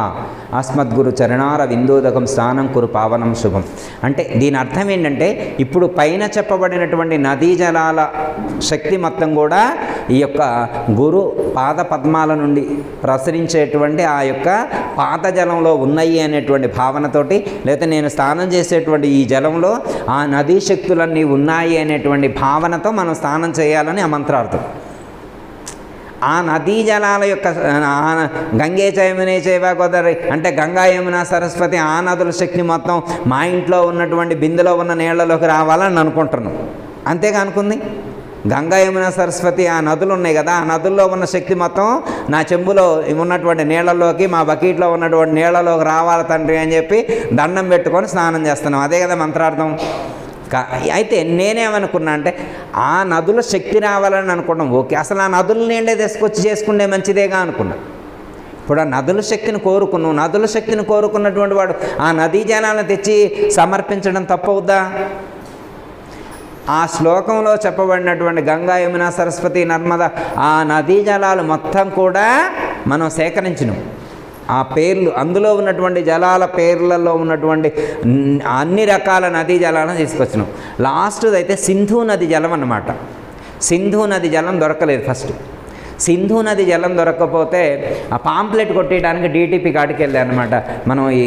అస్మద్గురు చరణార విందోదకం స్నానం కురు పావనం శుభం. అంటే దీని అర్థం ఏంటంటే, ఇప్పుడు పైన చెప్పబడినటువంటి నదీ జలాల శక్తి మొత్తం కూడా ఈ యొక్క గురు పాద పద్మాల నుండి ప్రసరించేటువంటి ఆ యొక్క పాత జలంలో ఉన్నాయి అనేటువంటి భావనతోటి, లేకపోతే నేను స్నానం చేసేటువంటి ఈ జలంలో ఆ నదీ శక్తులన్నీ ఉన్నాయి అనేటువంటి భావనతో మనం స్నానం చేయాలని ఆ మంత్రార్థం. ఆ నదీ జలాల యొక్క గంగే చ యమునే చైవ గోదావరి అంటే గంగా యమున సరస్వతి ఆ నదుల శక్తి మొత్తం మా ఇంట్లో ఉన్నటువంటి బిందెలో ఉన్న నీళ్లలోకి రావాలని అనుకుంటున్నాం. అంతేగా అనుకుంది. గంగా యమున సరస్వతి ఆ నదులు ఉన్నాయి కదా, ఆ నదుల్లో ఉన్న శక్తి మొత్తం నా చెంబులో ఉన్నటువంటి నీళ్లలోకి, మా బకెట్లో ఉన్నటువంటి నీళ్లలోకి రావాలి తండ్రి అని చెప్పి దండం పెట్టుకొని స్నానం చేస్తున్నాం. అదే కదా మంత్రార్థం. అయితే నేనేమనుకున్నా అంటే, ఆ నదుల శక్తి రావాలని అనుకున్నాం. ఓకే, అసలు ఆ నదుల నీళ్ళే తీసుకొచ్చి చేసుకుంటే మంచిదేగా అనుకున్నా. ఇప్పుడు ఆ నదుల శక్తిని కోరుకున్నాం. నదుల శక్తిని కోరుకున్నటువంటి వాడు ఆ నదీ జలాలను తెచ్చి సమర్పించడం తప్పవుద్దా? ఆ శ్లోకంలో చెప్పబడినటువంటి గంగా యమున సరస్వతి నర్మద ఆ నదీ జలాలు మొత్తం కూడా మనం సేకరించినాం. ఆ పేర్లు, అందులో ఉన్నటువంటి జలాల పేర్లలో ఉన్నటువంటి అన్ని రకాల నదీ జలాలను తీసుకొచ్చినాం. లాస్ట్ది అయితే సింధు నది జలం అన్నమాట. సింధు నది జలం దొరకలేదు ఫస్ట్. సింధు నది జలం దొరకకపోతే ఆ పాంప్లెట్ కొట్టేయడానికి డీటీపీ కాడికి వెళ్ళాను అనమాట. మనం ఈ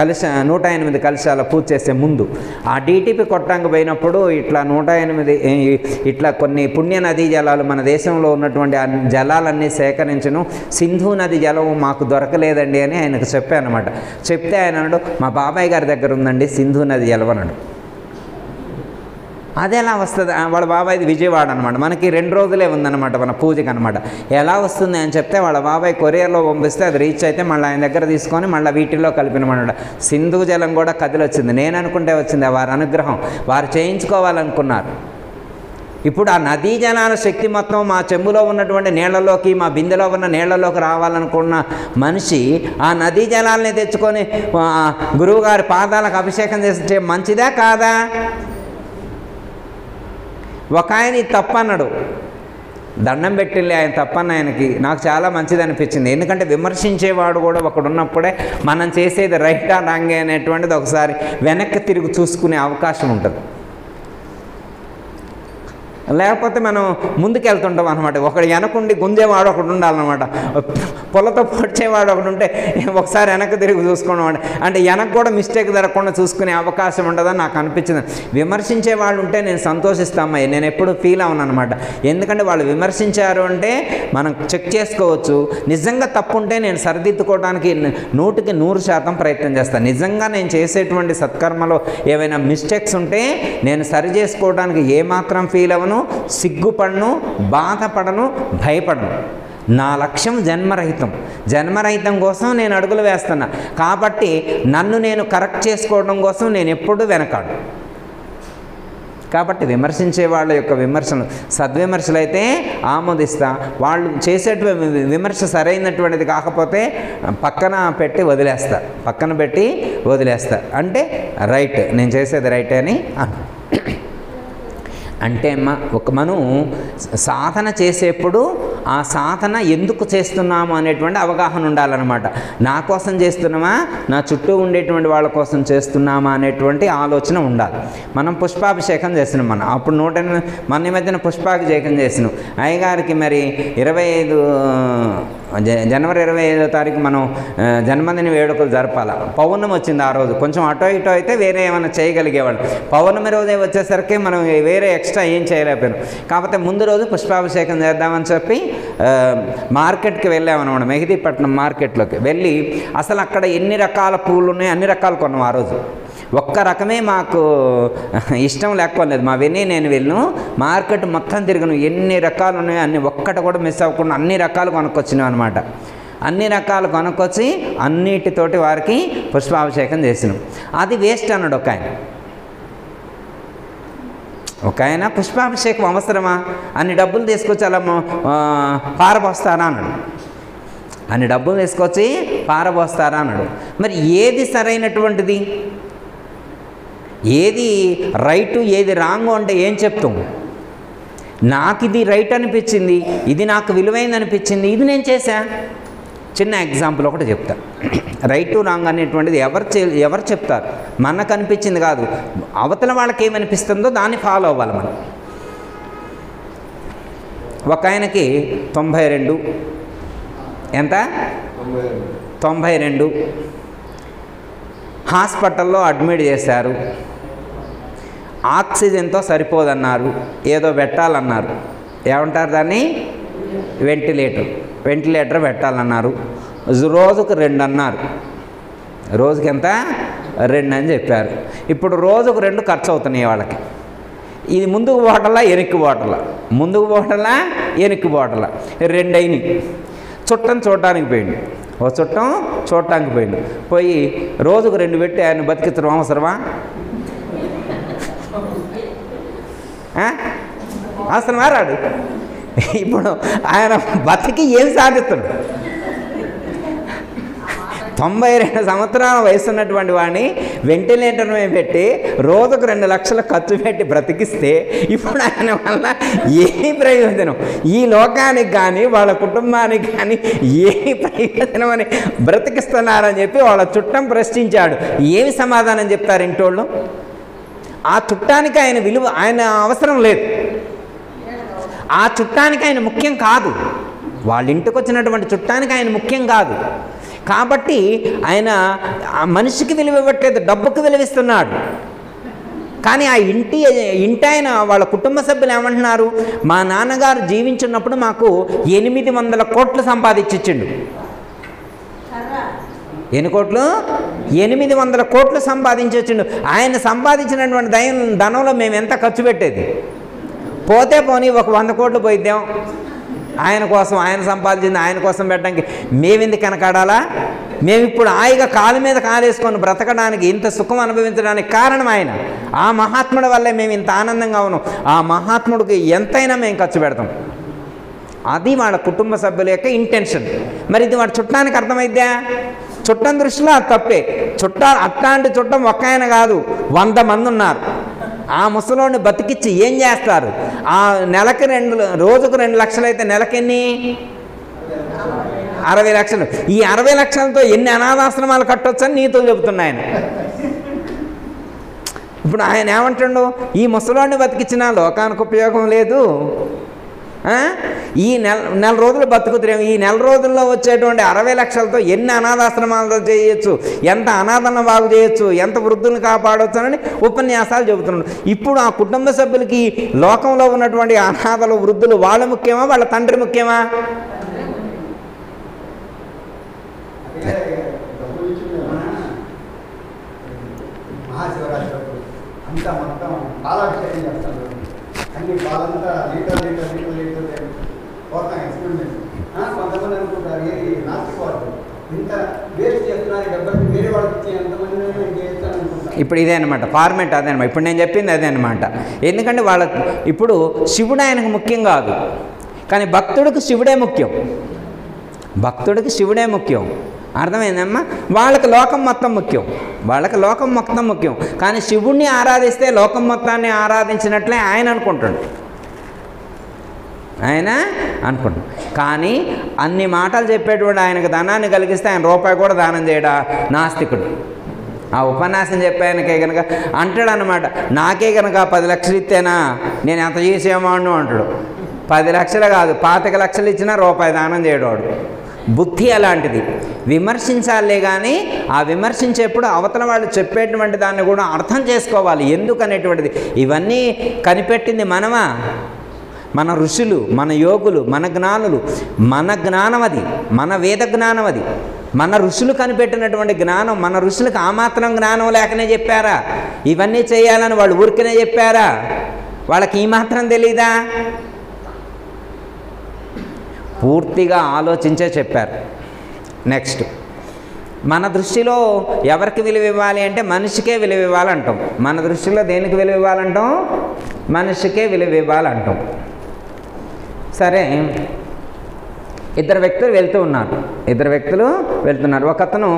108 కలశాల పూజ చేసే ముందు ఆ డీటీపీ కొట్టడానికి పోయినప్పుడు ఇట్లా 108 ఇట్లా కొన్ని పుణ్య నదీ జలాలు మన దేశంలో ఉన్నటువంటి ఆ జలాలన్నీ సేకరించను, సింధు నది జలం మాకు దొరకలేదండి అని ఆయనకు చెప్పాను అనమాట. చెప్తే ఆయన అన్నాడు, మా బాబాయ్ గారి దగ్గర ఉందండి సింధు నది జలం అన్నాడు. అది ఎలా వస్తుంది? వాళ్ళ బాబాయ్ది విజయవాడ అనమాట. మనకి 2 రోజులే ఉందన్నమాట మన పూజకి అనమాట. ఎలా వస్తుంది అని చెప్తే వాళ్ళ బాబాయ్ కొరియర్లో పంపిస్తే అది రీచ్ అయితే మళ్ళీ ఆయన దగ్గర తీసుకొని మళ్ళీ వీటిల్లో కలిపినమాట. సింధు జలం కూడా కదిలి వచ్చింది. నేను అనుకుంటే వచ్చింది, వారి అనుగ్రహం. వారు చేయించుకోవాలనుకున్నారు. ఇప్పుడు ఆ నదీ జలాల శక్తి మొత్తం మా చెంబులో ఉన్నటువంటి నీళ్లలోకి, మా బిందెలో ఉన్న నీళ్లలోకి రావాలనుకున్న మనిషి ఆ నదీ జలాలని తెచ్చుకొని గురువుగారి పాదాలకు అభిషేకం చేస్తే మంచిదా కాదా? ఒక ఆయన తప్పన్నాడు, దండం పెట్టిలే ఆయన తప్పన్న ఆయనకి. నాకు చాలా మంచిది అనిపించింది. ఎందుకంటే విమర్శించేవాడు కూడా ఒకడు ఉన్నప్పుడే మనం చేసేది రైటా రాంగే అనేటువంటిది ఒకసారి వెనక్కి తిరిగి చూసుకునే అవకాశం ఉంటుంది. లేకపోతే మనం ముందుకెళ్తుంటాం అనమాట. ఒకడు వెనకుండి గుంజేవాడు ఒకడు ఉండాలన్నమాట, పొలతో పొడిచేవాడు ఒకడు ఉంటే ఒకసారి వెనక్కి తిరిగి చూసుకోవడం అంటే వెనక్కి కూడా మిస్టేక్ జరగకుండా చూసుకునే అవకాశం ఉండదని నాకు అనిపించింది. విమర్శించే వాళ్ళు ఉంటే నేను సంతోషిస్తామయ్య, నేను ఎప్పుడు ఫీల్ అవును అనమాట. ఎందుకంటే వాళ్ళు విమర్శించారు అంటే మనం చెక్ చేసుకోవచ్చు. నిజంగా తప్పు ఉంటే నేను సరిదిద్దుకోవడానికి 100% ప్రయత్నం చేస్తాను. నిజంగా నేను చేసేటువంటి సత్కర్మలో ఏవైనా మిస్టేక్స్ ఉంటే నేను సరి చేసుకోవడానికి ఏమాత్రం ఫీల్ అవ్వను, సిగ్గుపడను, బాధపడను, భయపడను. నా లక్ష్యం జన్మరహితం కోసం నేను అడుగులు వేస్తున్నా. కాబట్టి నన్ను నేను కరెక్ట్ చేసుకోవడం కోసం నేను ఎప్పుడూ వెనకాడు. కాబట్టి విమర్శించే వాళ్ళ యొక్క విమర్శలు సద్విమర్శలు అయితే ఆమోదిస్తా. వాళ్ళు చేసేటువంటి విమర్శ సరైనటువంటిది కాకపోతే పక్కన పెట్టి వదిలేస్తా. అంటే రైట్, నేను చేసేది రైటే అని అంటే మనం సాధన చేసేప్పుడు ఆ సాధన ఎందుకు చేస్తున్నాము అనేటువంటి అవగాహన ఉండాలన్నమాట. నా కోసం చేస్తున్నామా, నా చుట్టూ ఉండేటువంటి వాళ్ళ కోసం చేస్తున్నామా అనేటువంటి ఆలోచన ఉండాలి. మనం పుష్పాభిషేకం చేసినాం, మనం అప్పుడు మన మధ్యన పుష్పాభిషేకం చేసినాం. అయ్యగారికి మరి జనవరి 25వ తారీఖు మనం జన్మదిన వేడుకలు జరపాలి. పౌర్ణమి వచ్చింది ఆ రోజు, కొంచెం అటో ఇటో అయితే వేరే ఏమైనా చేయగలిగేవాళ్ళు. పౌర్ణమి రోజే వచ్చేసరికి మనం వేరే ఎక్స్ట్రా ఏం చేయలేకపోయాం. కాకపోతే ముందు రోజు పుష్పాభిషేకం చేద్దామని చెప్పి మార్కెట్కి వెళ్ళామన్నమాట. మెహదీపట్నం మార్కెట్లోకి వెళ్ళి అసలు అక్కడ ఎన్ని రకాల పూలు ఉన్నాయి అన్ని రకాలు కొన్నాం. ఆ రోజు ఒక్క రకమే మాకు ఇష్టం లేకపోలేదు. మా నేను వెళ్ళను, మార్కెట్ మొత్తం తిరిగాను, ఎన్ని రకాలు ఉన్నాయో అన్ని ఒక్కటి కూడా మిస్ అవ్వకుండా అన్ని రకాలు కొనుక్కొచ్చినాం అనమాట. అన్ని రకాలు కొనుక్కొచ్చి అన్నిటితోటి వారికి పుష్పాభిషేకం చేసినాం. అది వేస్ట్ అన్నాడు ఒక ఆయన పుష్పాభిషేకం అవసరమా, అన్ని డబ్బులు తీసుకొచ్చి అలా పారబోస్తారా అన్నాడు. అన్ని డబ్బులు తీసుకొచ్చి పారబోస్తారా అన్నాడు. మరి ఏది సరైనటువంటిది, ఏది రైటు ఏది రాంగు అంటే ఏం చెప్తాం? నాకు ఇది రైట్ అనిపించింది, ఇది నాకు విలువైంది అనిపించింది, ఇది నేను చేశా. చిన్న ఎగ్జాంపుల్ ఒకటి చెప్తా. రైటు రాంగ్ అనేటువంటిది ఎవరు చెప్తారు? మనకు అనిపించింది కాదు, అవతల వాళ్ళకి ఏమనిపిస్తుందో దాన్ని ఫాలో అవ్వాలి మనం. ఒక ఆయనకి 92 ఎంత 92 హాస్పిటల్లో అడ్మిట్ చేశారు. ఆక్సిజన్తో సరిపోదన్నారు, ఏదో పెట్టాలన్నారు. ఏమంటారు దాన్ని? వెంటిలేటర్ పెట్టాలన్నారు. రోజుకు 2 అన్నారు. రోజుకి ఎంత? 2 అని చెప్పారు. ఇప్పుడు రోజుకు 2 ఖర్చు అవుతున్నాయి వాళ్ళకి. ఇది ముందుకు పోవటంలా వెనక్కి పోవటంలా, ముందుకు పోవటంలా వెనక్కి పోవటంలా 2 అయినాయి. చుట్టం చూడటానికి పోయింది, ఓ చుట్టం చూడటానికి పోయింది. పోయి రోజుకు 2 పెట్టి ఆయన బతికించడం అవసరమా? అవసరమా? రాడు. ఇప్పుడు ఆయన బతికి ఏం సాధిస్తాడు? 92 సంవత్సరాల వయసు ఉన్నటువంటి వాడిని వెంటిలేటర్ మీద పెట్టి రోజుకు 2 లక్షలు ఖర్చు పెట్టి బ్రతికిస్తే ఇప్పుడు ఆయన వల్ల ఏ ప్రయోజనం? ఈ లోకానికి కానీ వాళ్ళ కుటుంబానికి కానీ ఏ ప్రయోజనం అని బ్రతికిస్తున్నారని చెప్పి వాళ్ళ చుట్టం ప్రశ్నించాడు. ఏమి సమాధానం చెప్తారు ఇంటోళ్ళు? ఆ చుట్టానికి ఆయన విలువ, ఆయన అవసరం లేదు. ఆ చుట్టానికి ఆయన ముఖ్యం కాదు. వాళ్ళ ఇంటికి వచ్చినటువంటి చుట్టానికి ఆయన ముఖ్యం కాదు. కాబట్టి ఆయన ఆ మనిషికి విలువ ఇవ్వట్లేదు, డబ్బుకు విలువిస్తున్నాడు. కానీ ఆ ఇంటి ఆయన వాళ్ళ కుటుంబ సభ్యులు ఏమంటున్నారు? మా నాన్నగారు జీవించున్నప్పుడు మాకు 800 కోట్లు సంపాదించిండు. ఎన్ని కోట్లు? 800 కోట్లు సంపాదించొచ్చిండు. ఆయన సంపాదించినటువంటి ధనంలో మేము ఎంత ఖర్చు పెట్టేది? పోతే పోనీ ఒక 100 కోట్లు పోయిద్దాం. ఆయన కోసం, ఆయన సంపాదించింది ఆయన కోసం పెట్టడానికి మేమెందుకు వెనకాడాలా? మేము ఇప్పుడు హాయిగా కాలు మీద కాలేసుకొని బ్రతకడానికి, ఇంత సుఖం అనుభవించడానికి కారణం ఆయన. ఆ మహాత్ముడి వల్లే మేము ఇంత ఆనందంగా ఉన్నాం. ఆ మహాత్ముడికి ఎంతైనా మేము ఖర్చు పెడతాం. అది వాళ్ళ కుటుంబ సభ్యుల యొక్క ఇంటెన్షన్. మరి ఇది వాడి చుట్టానికి అర్థమైద్దా? చుట్టం దృష్టిలో అది తప్పే. అట్లాంటి చుట్టం ఒక్క ఆయన కాదు, 100 మంది ఉన్నారు. ఆ ముసలోని బతికిచ్చి ఏం చేస్తారు? ఆ నెలకి రోజుకు 2 లక్షలు అయితే నెలకెన్ని? 60 లక్షలు. ఈ 60 లక్షలతో ఎన్ని అనాథాశ్రమాలు కట్టొచ్చని నీతులు చెబుతున్నాయన. ఇప్పుడు ఆయన ఏమంటాడు, ఈ ముసలోడిని బతికించిన లోకానికి ఉపయోగం లేదు, ఈ నెల రోజులు బతుకుతున్నాం, ఈ నెల రోజుల్లో వచ్చేటువంటి 60 లక్షలతో ఎన్ని అనాథాశ్రమాలు చేయొచ్చు, ఎంత అనాథలను బాగు చేయొచ్చు, ఎంత వృద్ధులను కాపాడవచ్చు అని ఉపన్యాసాలు చెబుతున్నాడు. ఇప్పుడు ఆ కుటుంబ సభ్యులకి లోకంలో ఉన్నటువంటి అనాథలు వృద్ధులు వాళ్ళు ముఖ్యమా, వాళ్ళ తండ్రి ముఖ్యమా? అన్ని పాలంతా లీటర్ పోతాం ఎక్స్పెరిమెంట్. కొంతమంది అనుకుంటారు ఏది నాస్తికవాడు ఇంత వేస్ట్ చేస్తున్నారు, డబ్బులు వేరే వాళ్ళకి ఇచ్చి ఎంతమంది చేస్తాను అనుకుంటారు. ఇప్పుడు ఇదే అనమాట ఫార్మేట్, అదే అనమాట ఇప్పుడు నేను చెప్పింది అదే అనమాట. ఎందుకంటే వాళ్ళ ఇప్పుడు శివుడు ఆయనకు ముఖ్యం కాదు, కానీ భక్తుడికి శివుడే ముఖ్యం, భక్తుడికి శివుడే ముఖ్యం. అర్థమైందమ్మా? వాళ్ళకి లోకం మొత్తం ముఖ్యం, వాళ్ళకి లోకం మొత్తం ముఖ్యం. కానీ శివుణ్ణి ఆరాధిస్తే లోకం మొత్తాన్ని ఆరాధించినట్లే ఆయన అనుకుంటాడు, ఆయన అనుకుంటాడు. కానీ అన్ని మాటలు చెప్పేటువంటి ఆయనకు ధనాన్ని కలిగిస్తే ఆయన రూపాయి కూడా దానం చేయడా నాస్తికుడు. ఆ ఉపన్యాసం చెప్పాయనకే కనుక అంటాడు అనమాట, నాకే కనుక 10 లక్షలు ఇస్తేనా నేను ఎంత చేసేవాడు అంటాడు. 10 లక్షలు కాదు 25 లక్షలు ఇచ్చినా రూపాయి దానం చేయడాడు. బుద్ధి అలాంటిది. విమర్శించాలే కానీ ఆ విమర్శించేప్పుడు అవతల వాళ్ళు చెప్పేటువంటి దాన్ని కూడా అర్థం చేసుకోవాలి ఎందుకనేటువంటిది. ఇవన్నీ కనిపెట్టింది మనమా? మన ఋషులు, మన యోగులు, మన జ్ఞానులు. మన జ్ఞానం అది, మన వేద జ్ఞానం అది, మన ఋషులు కనిపెట్టినటువంటి జ్ఞానం. మన ఋషులకు ఆ మాత్రం జ్ఞానం లేకనే చెప్పారా? ఇవన్నీ చేయాలని వాళ్ళు ఊరికనే చెప్పారా? వాళ్ళకి ఈ మాత్రం తెలీదా? పూర్తిగా ఆలోచించే చెప్పారు. నెక్స్ట్, మన దృష్టిలో ఎవరికి విలువ ఇవ్వాలి అంటే మనిషికే విలువ ఇవ్వాలంటాం. మన దృష్టిలో దేనికి విలువ ఇవ్వాలంటాం? మనిషికే విలువ ఇవ్వాలంటాం. సరే, ఇద్దరు వ్యక్తులు వెళ్తున్నారు. ఒకతను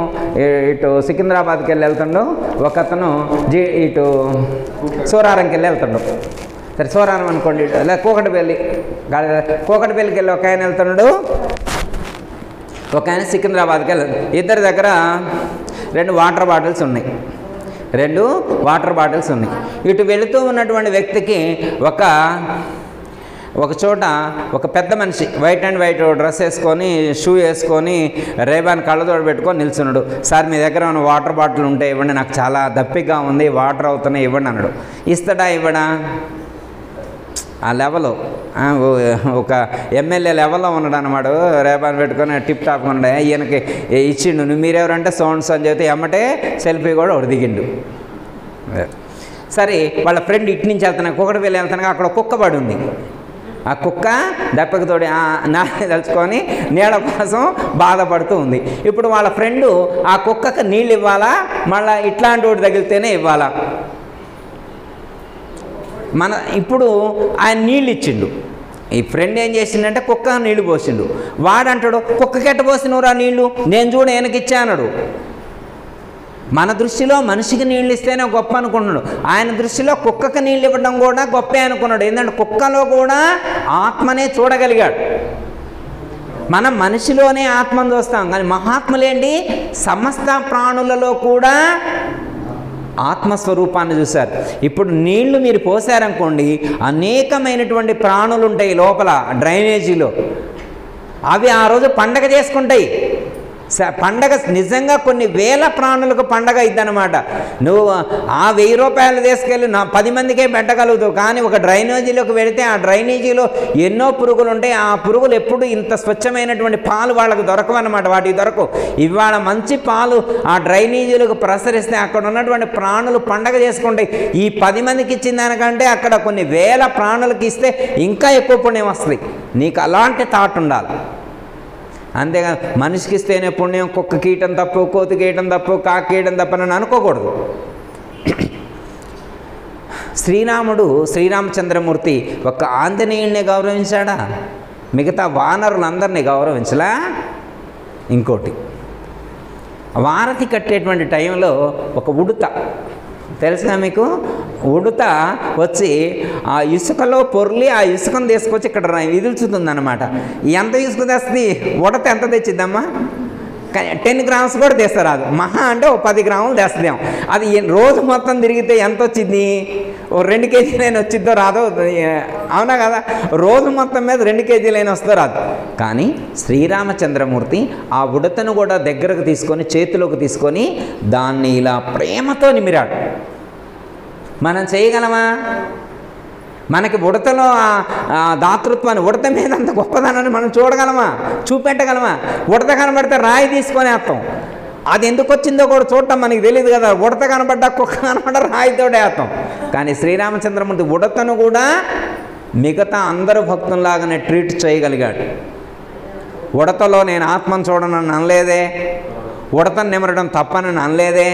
ఇటు సికింద్రాబాద్కి వెళ్తుండు, ఒకతను ఇటు సూరారంకి వెళ్తుండు. సరే, సూరారం అనుకోండి, లేదా కోకటిపల్లికి వెళ్ళి ఒక ఆయన వెళ్తున్నాడు, ఒక ఆయన సికింద్రాబాద్కి వెళ్తాడు. ఇద్దరి దగ్గర 2 వాటర్ బాటిల్స్ ఉన్నాయి. ఇటు వెళుతూ ఉన్నటువంటి వ్యక్తికి ఒక చోట ఒక పెద్ద మనిషి వైట్ డ్రెస్ వేసుకొని, షూ వేసుకొని, రేబాన్ కళ్ళతోడు పెట్టుకొని నిల్చున్నాడు. సార్, మీ దగ్గర ఉన్న వాటర్ బాటిల్ ఉంటే ఇవ్వండి, నాకు చాలా దప్పిగా ఉంది, వాటర్ అవుతున్నాయి, ఇవ్వండి అన్నాడు. ఇస్తాడా ఇవ్వడా? ఆ లెవెల్ ఒక ఎమ్మెల్యే లెవెల్లో ఉన్నాడు అన్నమాట. రేబాన్ పెట్టుకొని టిప్ టాప్ ఉండే ఈయనకి ఇచ్చిండు. నువ్వు మీరెవరంటే సోన్స్ అని చెప్తే ఎమ్మటే సెల్ఫీ కూడా ఒకటి దిగిండు. సరే, వాళ్ళ ఫ్రెండ్ ఇటు నుంచి వెళ్తున్నాను, కుక్కడిపల్లి వెళ్తాను, అక్కడ కుక్క పడి ఉంది. ఆ కుక్క దెబ్బకి తోడి నాలుగు తలుచుకొని నీళ్ళ కోసం బాధపడుతూ ఉంది. ఇప్పుడు వాళ్ళ ఫ్రెండు ఆ కుక్కకు నీళ్ళు ఇవ్వాలా, మళ్ళీ ఇట్లాంటి వాడు తగిలితేనే ఇవ్వాలా? ఇప్పుడు ఆయన నీళ్ళు ఇచ్చిండు. ఈ ఫ్రెండ్ ఏం చేసిండంటే కుక్క నీళ్లు పోసిండు. వాడంటాడు, కుక్కకెట్ట పోసినవురా నీళ్లు, నేను చూడ వెనకిచ్చా అన్నాడు. మన దృష్టిలో మనిషికి నీళ్ళు ఇస్తేనే గొప్ప అనుకున్నాడు. ఆయన దృష్టిలో కుక్కకి నీళ్ళు ఇవ్వడం కూడా గొప్పే అనుకున్నాడు. ఏంటంటే కుక్కలో కూడా ఆత్మనే చూడగలిగాడు. మనం మనిషిలోనే ఆత్మను చూస్తాం, కానీ మహాత్ములేంటి సమస్త ప్రాణులలో కూడా ఆత్మస్వరూపాన్ని చూశారు. ఇప్పుడు నీళ్లు మీరు పోసారనుకోండి, అనేకమైనటువంటి ప్రాణులు ఉంటాయి లోపల డ్రైనేజీలో. అవి ఆ రోజు పండగ చేసుకుంటాయి. పండగ నిజంగా కొన్ని వేల ప్రాణులకు పండగ ఇద్దనమాట. నువ్వు ఆ 1000 రూపాయలు తీసుకెళ్ళి 10 మందికే పెట్టగలుగుతావు. కానీ ఒక డ్రైనేజీలోకి వెళితే ఆ డ్రైనేజీలో ఎన్నో పురుగులు ఉంటాయి. ఆ పురుగులు ఎప్పుడు ఇంత స్వచ్ఛమైనటువంటి పాలు వాళ్ళకు దొరకవన్నమాట, వాటికి దొరకవు. ఇవాళ మంచి పాలు ఆ డ్రైనేజీలకు ప్రసరిస్తే అక్కడ ఉన్నటువంటి ప్రాణులు పండగ చేసుకుంటాయి. ఈ 10 మందికి ఇచ్చిన దానికంటే అక్కడ కొన్ని వేల ప్రాణులకి ఇస్తే ఇంకా ఎక్కువ పుణ్యం వస్తుంది. నీకు అలాంటి థాట్ ఉండాలి. అంతేగా మనిషికి ఇస్తేనే పుణ్యం, కుక్క కీయటం తప్పు, కోతి కీయటం తప్పు, కాకి కీయటం తప్పని అనుకోకూడదు. శ్రీరామచంద్రమూర్తి ఒక ఆంజనేయుడిని గౌరవించాడా? మిగతా వానరులందరినీ గౌరవించలా? ఇంకోటి, వారధి కట్టేటువంటి టైంలో ఒక ఉడుత తెలుసుగా మీకు, ఉడుత వచ్చి ఆ ఇసుకలో పొర్లి ఆ ఇసుకను తీసుకొచ్చి ఇక్కడ విదుల్చుతుందన్నమాట. ఎంత ఇసుక తెస్తుంది? ఉడత ఎంత తెచ్చిద్దమ్మా? కానీ 10 గ్రామ్స్ కూడా తీస్తారాదు, మహా అంటే ఓ 10 గ్రాములు తెస్తుందేమో. అది రోజు మొత్తం తిరిగితే ఎంత వచ్చింది? ఓ 2 కేజీలైనా వచ్చిద్దో రాదో, అవునా కదా? రోజు మొత్తం మీద 2 కేజీలైనా వస్తుందో రాదు. కానీ శ్రీరామచంద్రమూర్తి ఆ ఉడతను కూడా దగ్గరకు తీసుకొని చేతిలోకి తీసుకొని దాన్ని ఇలా ప్రేమతో నిమిరాడు. మనం చేయగలమా? మనకి ఉడతలో దాతృత్వాన్ని, ఉడత మీద అంత గొప్పదనాన్ని మనం చూడగలమా, చూపెట్టగలమా? ఉడత కనబడితే రాయి తీసుకొని వేస్తాం. అది ఎందుకు వచ్చిందో కూడా చూడటం మనకి తెలియదు కదా. ఉడత కనబడ్డా, కుక్క కనబడ్డా రాయితోటే వేస్తాం. కానీ శ్రీరామచంద్రమూర్తి ఉడతను కూడా మిగతా అందరు భక్తుల్లాగానే ట్రీట్ చేయగలిగాడు. ఉడతలో నేను ఆత్మను చూడనని అనలేదే, ఉడతను నిమరడం తప్పనని అనలేదే.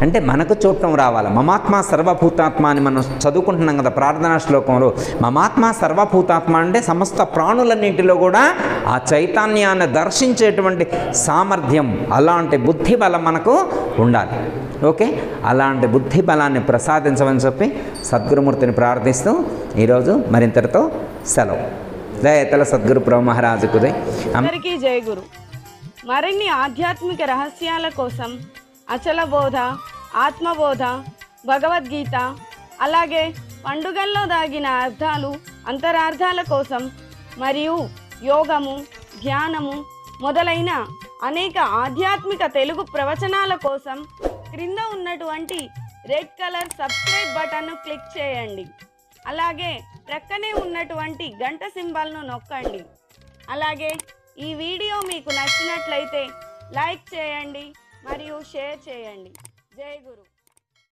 అంటే మనకు చూడటం రావాలి. మమాత్మ సర్వభూతాత్మ అని మనం చదువుకుంటున్నాం కదా ప్రార్థనా శ్లోకంలో. మమాత్మ సర్వభూతాత్మ అంటే సమస్త ప్రాణులన్నింటిలో కూడా ఆ చైతన్యాన్ని దర్శించేటువంటి సామర్థ్యం, అలాంటి బుద్ధి బలం మనకు ఉండాలి. ఓకే, అలాంటి బుద్ధి బలాన్ని ప్రసాదించమని చెప్పి సద్గురుమూర్తిని ప్రార్థిస్తూ ఈరోజు మరింతటితో సెలవు. దయతల సద్గురు ప్రభు మహారాజుకు అందరికీ జయ గురు. మరిన్ని ఆధ్యాత్మిక రహస్యాల కోసం అచల బోధ, ఆత్మబోధ, భగవద్గీత, అలాగే పండుగల్లో దాగిన అర్థాలు, అంతరార్థాల కోసం మరియు యోగము, ధ్యానము మొదలైన అనేక ఆధ్యాత్మిక తెలుగు ప్రవచనాల కోసం క్రింద ఉన్నటువంటి రెడ్ కలర్ సబ్స్క్రైబ్ బటన్ను క్లిక్ చేయండి. అలాగే ప్రక్కనే ఉన్నటువంటి గంట సింబల్ను నొక్కండి. అలాగే ఈ వీడియో మీకు నచ్చినట్లయితే లైక్ చేయండి మరియు షేర్ చేయండి. జై గురు.